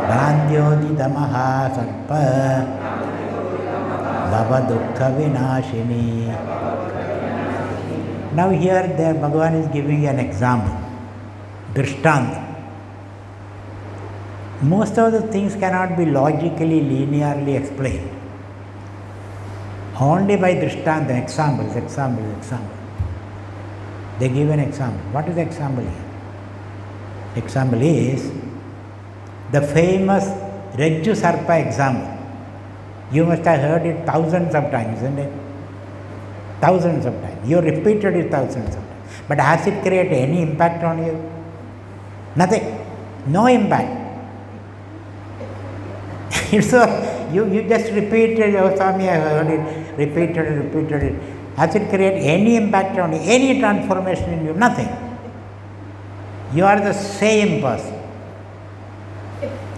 Speaker 1: Brandhyodida Mahasarpa Bhava Dukkha Vinashini. Now here Bhagavan is giving an example. Drishtanta. Most of the things cannot be logically, linearly explained. Only by Drishtanta, examples. They give an example. What is the example here? Example is the famous Rajju Sarpa example. You must have heard it thousands of times, isn't it? Thousands of times. You repeated it thousands of times. But has it created any impact on you? Nothing. No impact. So you just repeated, oh Swami, I heard it, repeated it. Has it created any impact on you? Any transformation in you? Nothing. You are the same person.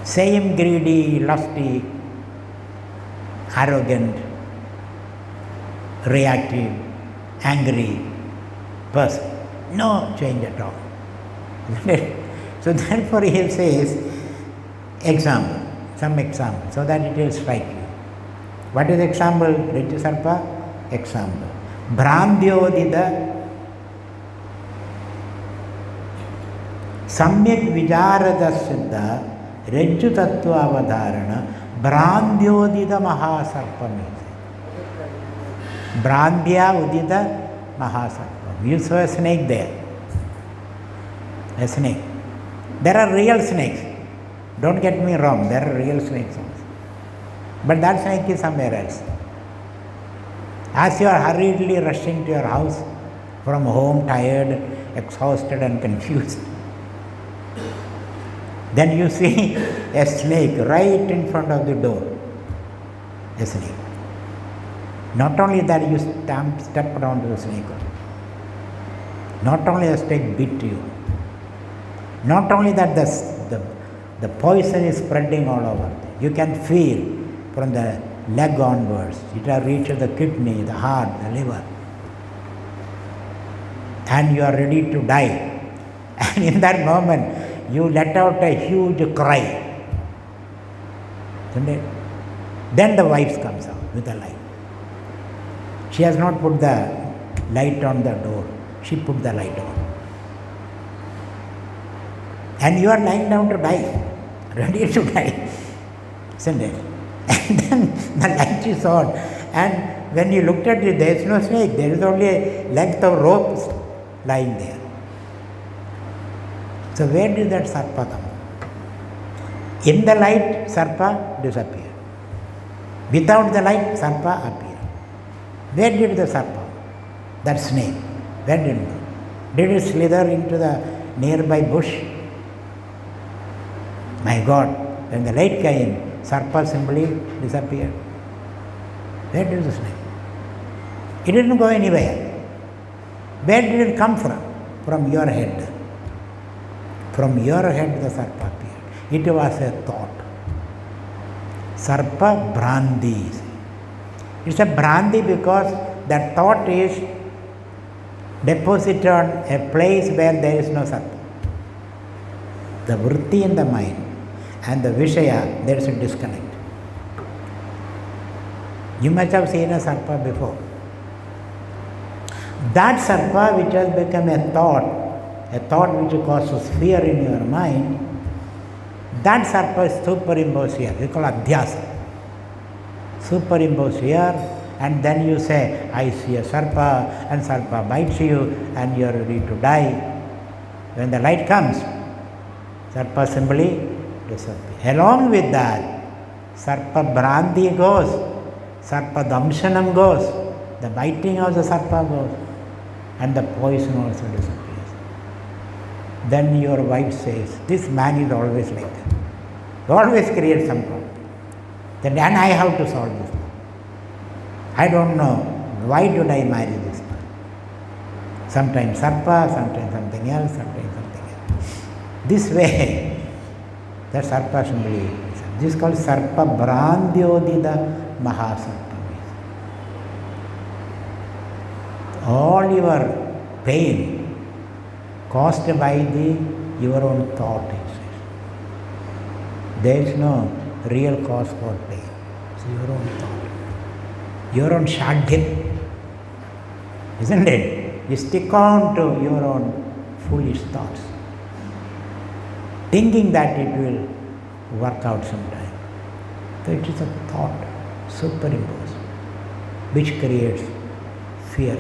Speaker 1: Same greedy, lusty, arrogant, reactive, angry person. No change at all. So therefore he says, some example, so that it will strike you. What is example? Rajju Sarpa? Example. Brandhyodida Samyak Vijarada Siddha Rajju Tattva Avadharana Brandhyodida Mahasarpa means. Brandhya Udida Mahasarpa. You saw a snake there. A snake. There are real snakes. Don't get me wrong, there are real snakes also. But that snake is somewhere else. As you are hurriedly rushing to your house from home, tired, exhausted and confused, then you see a snake right in front of the door. A snake. Not only that, you step onto the snake. Not only the snake bit you, not only that the poison is spreading all over. You can feel from the leg onwards. It has reached the kidney, the heart, the liver. And you are ready to die. And in that moment, you let out a huge cry. Isn't it? Then the wife comes out with the light. She has not put the light on the door. She put the light on. And you are lying down to die, ready to die. Isn't it? And then the light is on. And when you looked at it, there is no snake. There is only a length of rope lying there. So where did that sarpa come? In the light, sarpa disappeared. Without the light, sarpa appeared. Where did the sarpa? That snake. Where did it go? Did it slither into the nearby bush? My God, when the light came, sarpa simply disappeared. Where did the snake? It didn't go anywhere. Where did it come from? From your head. From your head the sarpa appeared. It was a thought. Sarpa Brandi. It's a Brandi because that thought is deposited on a place where there is no sarpa. The vritti in the mind and the vishaya, there is a disconnect. You must have seen a sarpa before. That sarpa which has become a thought which causes fear in your mind, that sarpa is superimposed here. We call adhyasa. Superimposed here, and then you say, I see a sarpa, and sarpa bites you, and you are ready to die. When the light comes, sarpa simply disappears. Along with that, sarpa brandi goes, sarpa damshanam goes, the biting of the sarpa goes, and the poison also disappears. Then your wife says, this man is always like that. He always creates some problem. Then and I have to solve this problem. I don't know, why did I marry this man? Sometimes sarpa, sometimes something else, sometimes something else. This way, that sarpa simply, this is called sarpa brandyodida mahasarpa. All your pain caused by your own thought. There is no real cause for pain. It's your own thought. Your own shadhyat. Isn't it? You stick on to your own foolish thoughts, thinking that it will work out sometime. So it is a thought superimposed, which creates fear.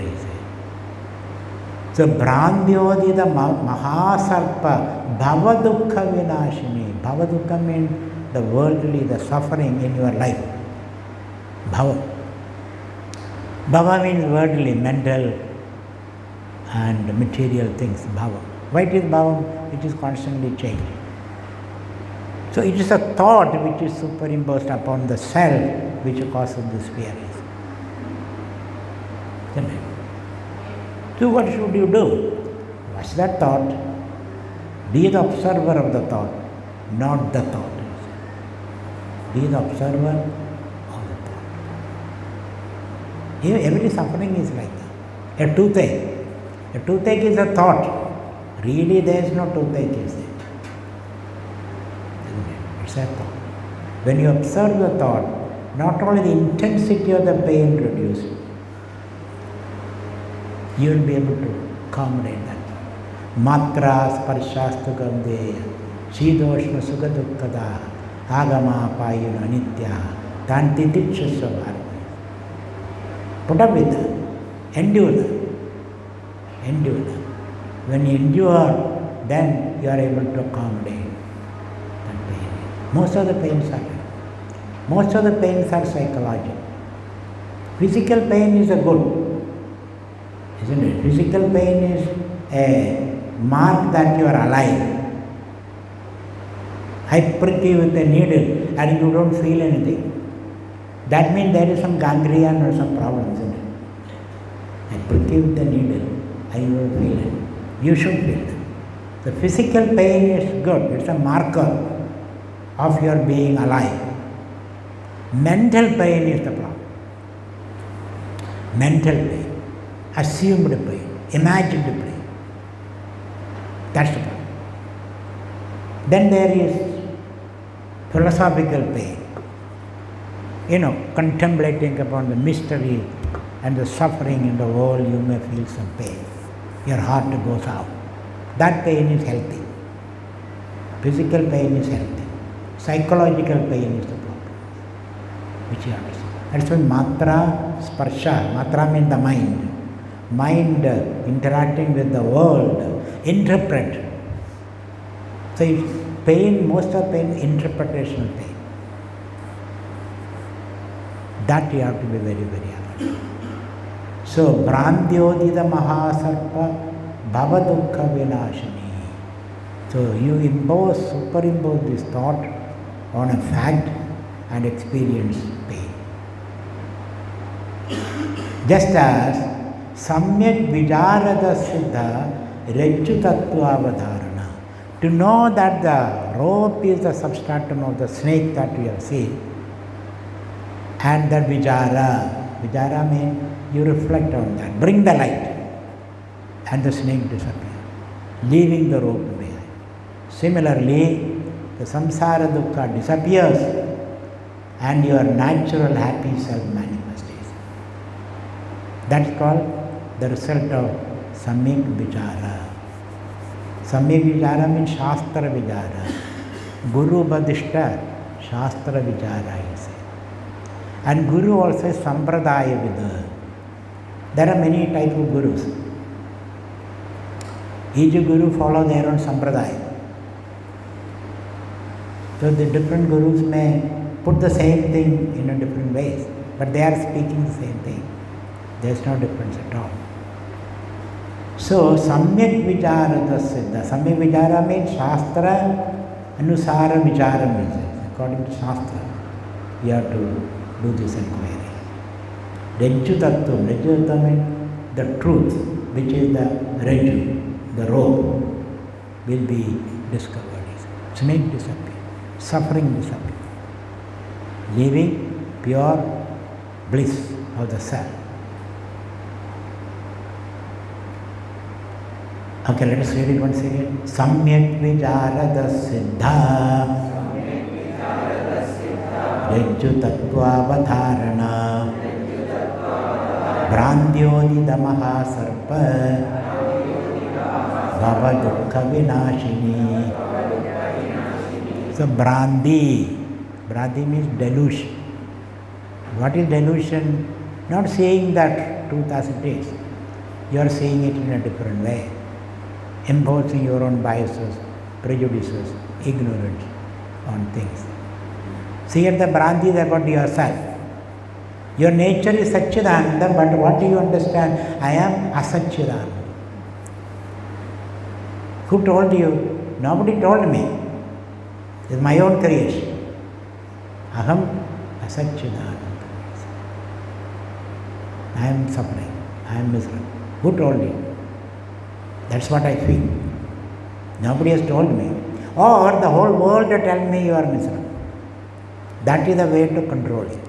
Speaker 1: So Brahmyodita Mahasarpa Bhavadukha Vinashini. Bhavadukha means the worldly, the suffering in your life. Bhava. Bhava means worldly, mental and material things. Bhava. Why it is bhava? It is constantly changing. So it is a thought which is superimposed upon the self which causes this fear. So what should you do? What's that thought? Be the observer of the thought, not the thought. Be the observer of the thought. Every suffering is like that. A toothache. A toothache is a thought. Really there is no toothache, is it? It's a thought. When you observe the thought, not only the intensity of the pain reduces, you will be able to accommodate that. Matra sparshastu gandheya, shidoshna sukha dukkada, agama payuna anitya, tanti tikshasva bharata. Put up with that. Endure that. Endure that. When you endure, then you are able to accommodate that pain. Most of the pains are psychological. Physical pain is a good. Isn't it? Physical pain is a mark that you are alive. I prick you with a needle and you don't feel anything. That means there is some gangrene or some problem, isn't it? I prick you with the needle and you don't feel it. You should feel them. The physical pain is good, it's a marker of your being alive. Mental pain is the problem. Mental pain, assumed pain, imagined pain. That's the problem. Then there is philosophical pain. Contemplating upon the mystery and the suffering in the world, you may feel some pain. Your heart goes out. That pain is healthy. Physical pain is healthy. Psychological pain is the problem, which you understand. That's why matra, sparsha. Matra means the mind. Mind interacting with the world, interpret. So it's pain, most of pain, interpretational pain. That you have to be very, very alert. So, Brandhyodita Mahasarpa Bhava Dukkha Vinashini. So, you superimpose this thought on a fact and experience pain. Just as Samyak Vijarada Siddha Rajju Tattva Avadharana. To know that the rope is the substratum of the snake that we have seen, and that Vijara means you reflect on that, bring the light, and the snake disappears, leaving the rope behind. Similarly, the samsara dukkha disappears and your natural happy self manifestation. That's called the result of Samyak Vichara. Samyak Vichara means Shastra Vichara. Guru Badishta Shastra Vichara, he says. And Guru also is Sampradaya Vida. There are many types of Gurus. Each Guru follows their own Sampradaya. So the different Gurus may put the same thing in a different ways, but they are speaking the same thing. There is no difference at all. So, Samyak Vichara Siddha. Samyak Vichara means Shastra Anusara Vichara means, according to Shastra, you have to do this inquiry. Rajju Tattvam. Rajju Tattvam means the truth, which is the Rajju, the rope, will be discovered. Snake disappear, suffering disappear, leaving pure bliss of the self. Okay, let us read it once again. Samyak Vijarada Siddha Rajju Tattva Avadharana Brandhyodita Mahasarpa Bhava Dukkha Vinashini. So Brandi means delusion. What is delusion? Not seeing that truth as it is. You are seeing it in a different way, imposing your own biases, prejudices, ignorance on things. See, here the Brandi is about yourself. Your nature is Satchidananda, but what do you understand? I am Asatchidananda. Who told you? Nobody told me. It's my own creation. Aham Asatchidananda. I am suffering. I am miserable. Who told you? That's what I feel. Nobody has told me. Or the whole world tell me you are miserable. That is the way to control it.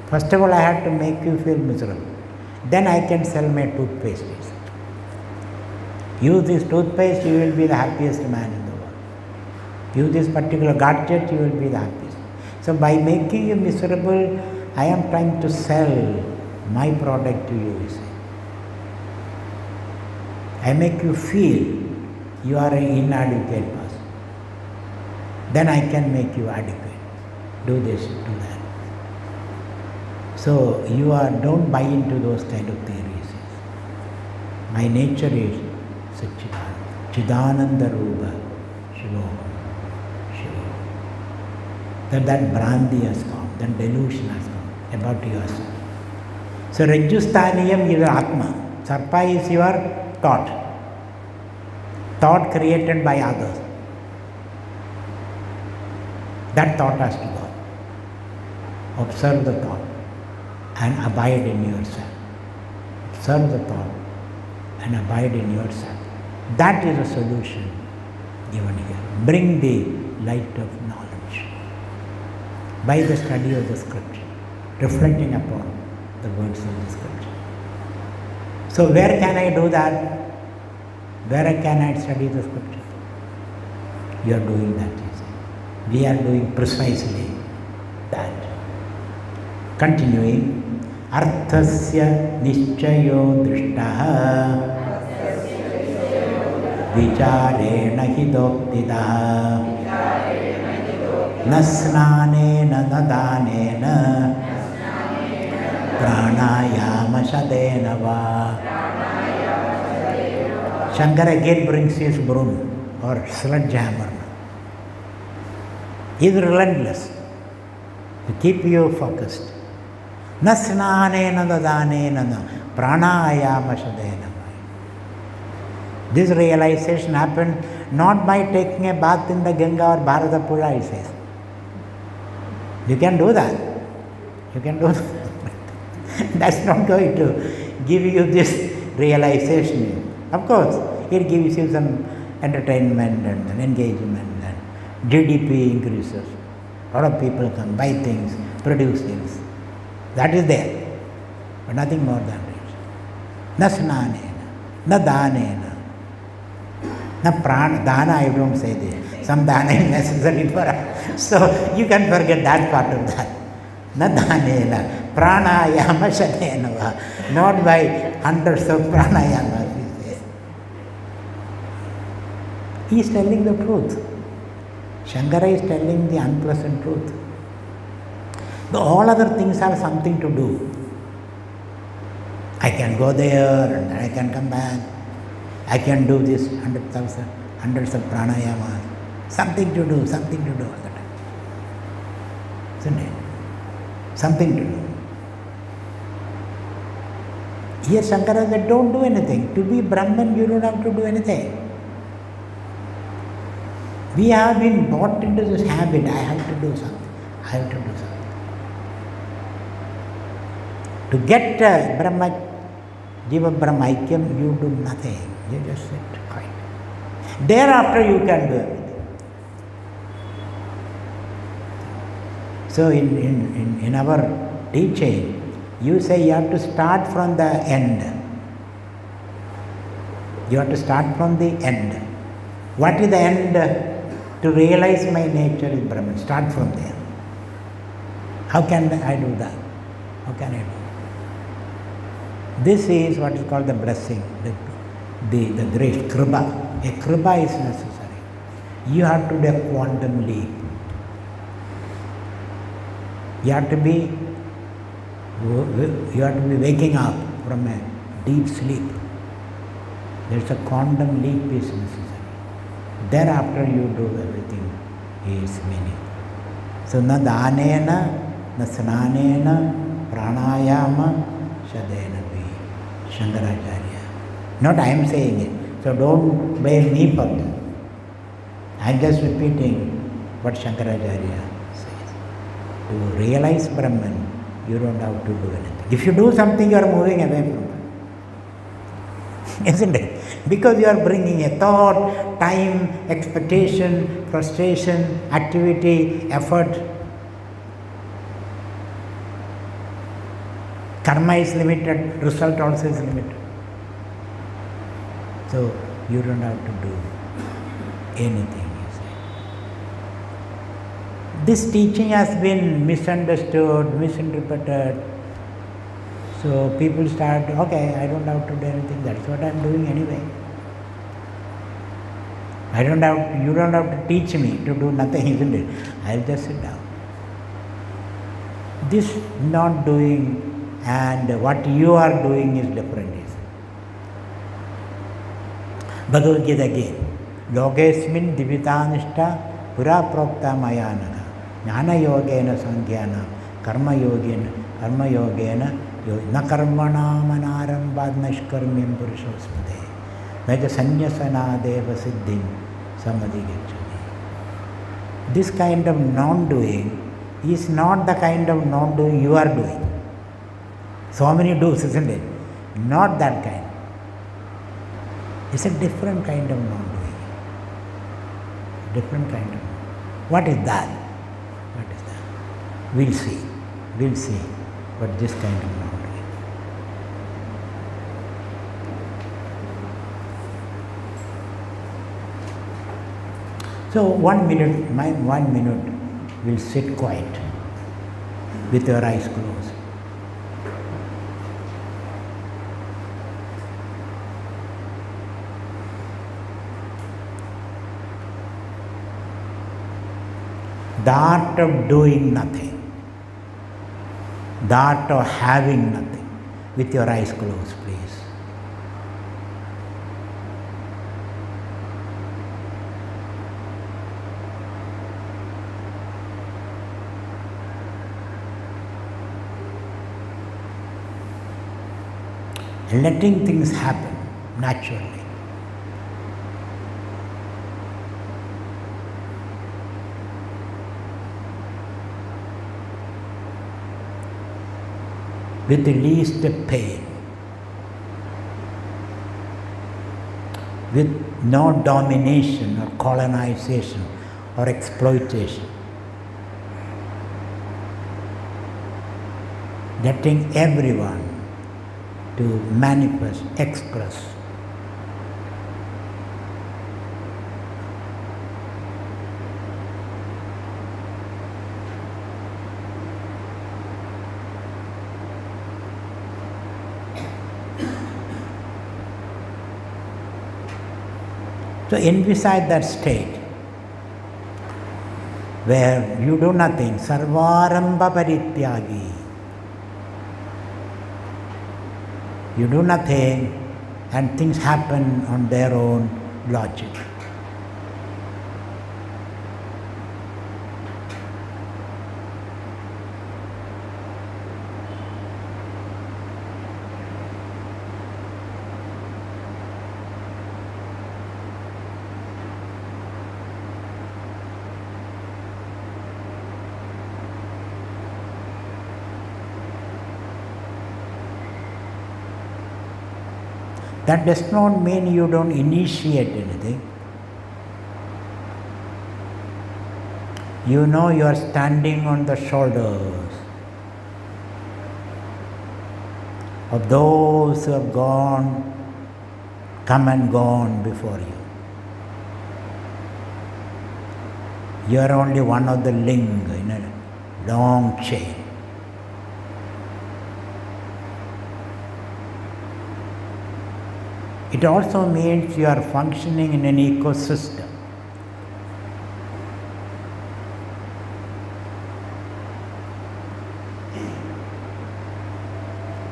Speaker 1: First of all, I have to make you feel miserable. Then I can sell my toothpaste. Use this toothpaste, you will be the happiest man in the world. Use this particular gadget, you will be the happiest. So by making you miserable, I am trying to sell my product to you, you see. I make you feel you are an inadequate person. Then I can make you adequate. Do this, do that. So you don't buy into those kind of theories. My nature is Satchidananda, Chidananda Rupa, Shiva. That Brandi has come, that delusion has come about yourself. So Rajjusthaniyam is your Atma. Sarpa is your thought created by others. That thought has to go. Observe the thought and abide in yourself. Observe the thought and abide in yourself. That is a solution given here. Bring the light of knowledge by the study of the scripture, reflecting upon the words of the scripture. So where can I do that? Where can I study the scripture? You are doing that, you see. We are doing precisely that. Continuing, Arthasya Nishchayo Drishtaha Vicharena Hidoktitaha Nasnanena Nadanena Pranayama Shadena Va. Shankara again brings his broom or sledgehammer. He is relentless to keep you focused. Nasnanena Nadanena Pranayama Shadena. This realization happened not by taking a bath in the Ganga or Bharatapuzha, he says. You can do that. You can do that. That's not going to give you this realization. Of course, it gives you some entertainment and engagement and GDP increases. A lot of people come, buy things, produce things. That is there. But nothing more than this. Na snanena, na danena. Na prana, dana I don't say this. Some dana is necessary for us. So you can forget that part of that. Na danena, pranayama shadena. Not by hundreds of pranayamas, he says. He is telling the truth. Shankara is telling the unpleasant truth. All other things have something to do. I can go there and I can come back. I can do this hundreds of pranayamas. Something to do all the time. Isn't it? Something to do. Here Shankara said, don't do anything. To be Brahman, you don't have to do anything. We have been bought into this habit. I have to do something. To get Brahma, Jiva Brahmaikyam, you do nothing. You just sit quiet. Thereafter you can do everything. So in our teaching, you say you have to start from the end. You have to start from the end. What is the end? To realize my nature is Brahman. Start from there. How can I do that? How can I do that? This is what is called the blessing, the great kripa. A kripa is necessary. You have to do a quantum leap. You have to be waking up from a deep sleep. There's a quantum leap is necessary. Thereafter you do everything is meaningful. So na danena, na snanena, pranayama, shadena vi. Shankaracharya. Not I am saying it. So don't blame me for that. I am just repeating what Shankaracharya says. To realize Brahman, you don't have to do anything. If you do something, you are moving away from it. Isn't it? Because you are bringing a thought, time, expectation, frustration, activity, effort. Karma is limited, result also is limited. So you don't have to do anything, you say. This teaching has been misunderstood, misinterpreted. So people start, okay, I don't have to do anything, that's what I am doing anyway. You don't have to teach me to do nothing, isn't it? I'll just sit down. This not doing and what you are doing is different. Bhagavad Gita again. Logesmin divitanishta pura prokta mayanaga jnana yogena sankhyanam karma yogena na karmana manarambad nashkarmyam purushosmade naja sanyasana deva siddhim samadhigacchati. This kind of non-doing is not the kind of non-doing you are doing. So many do's, isn't it? Not that kind. It's a different kind of non-doing. Different kind of. What is that? What is that? We'll see. We'll see what this kind of non-doing. So 1 minute, 1 minute, will sit quiet with your eyes closed. The art of doing nothing, the art of having nothing, with your eyes closed, please. Letting things happen naturally. With the least pain, with no domination or colonization or exploitation. Letting everyone to manifest, express. So envisage that state where you do nothing, sarvarambha parityagi. You do nothing and things happen on their own logic. That does not mean you don't initiate anything. You know you are standing on the shoulders of those who have come and gone before you. You are only one of the link in a long chain. It also means you are functioning in an ecosystem.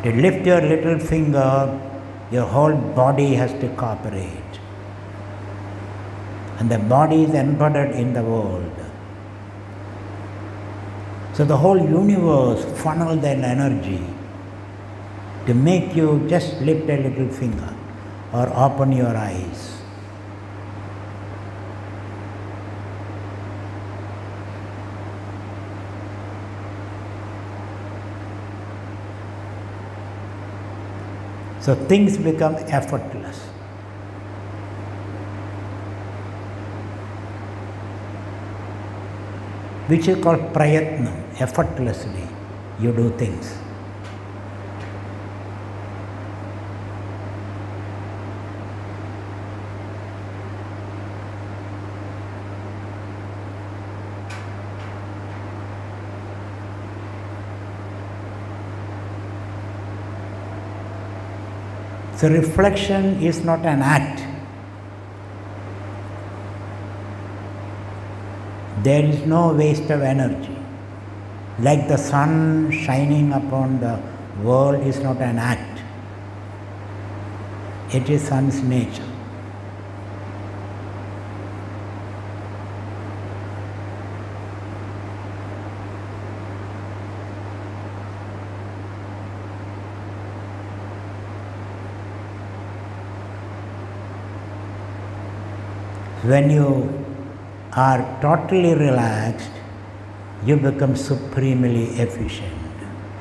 Speaker 1: To lift your little finger, your whole body has to cooperate. And the body is embedded in the world. So the whole universe funnels that energy to make you just lift a little finger or open your eyes. So things become effortless. Which is called prayatna, effortlessly you do things. So reflection is not an act. There is no waste of energy. Like the sun shining upon the world is not an act. It is sun's nature. When you are totally relaxed, you become supremely efficient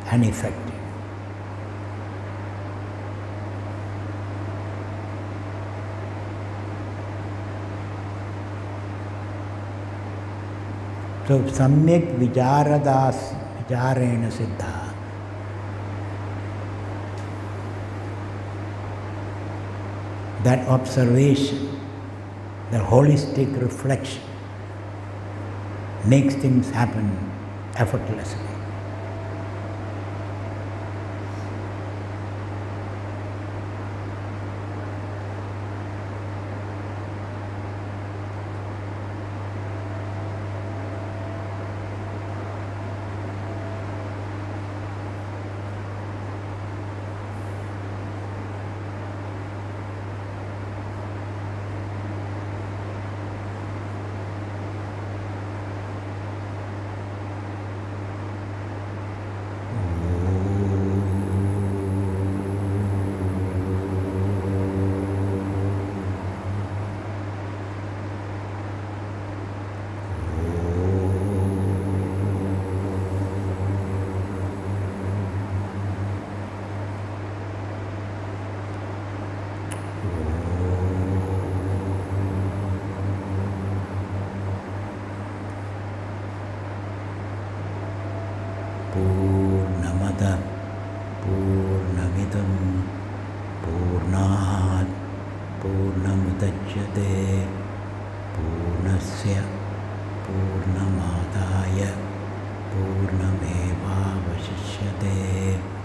Speaker 1: and effective. So samyak vicharena siddha. That observation, the holistic reflection makes things happen effortlessly. Purnamada Purnamidam Purnat Purnamudachyate Purnasya Purnamadaya Purnamevavashishyate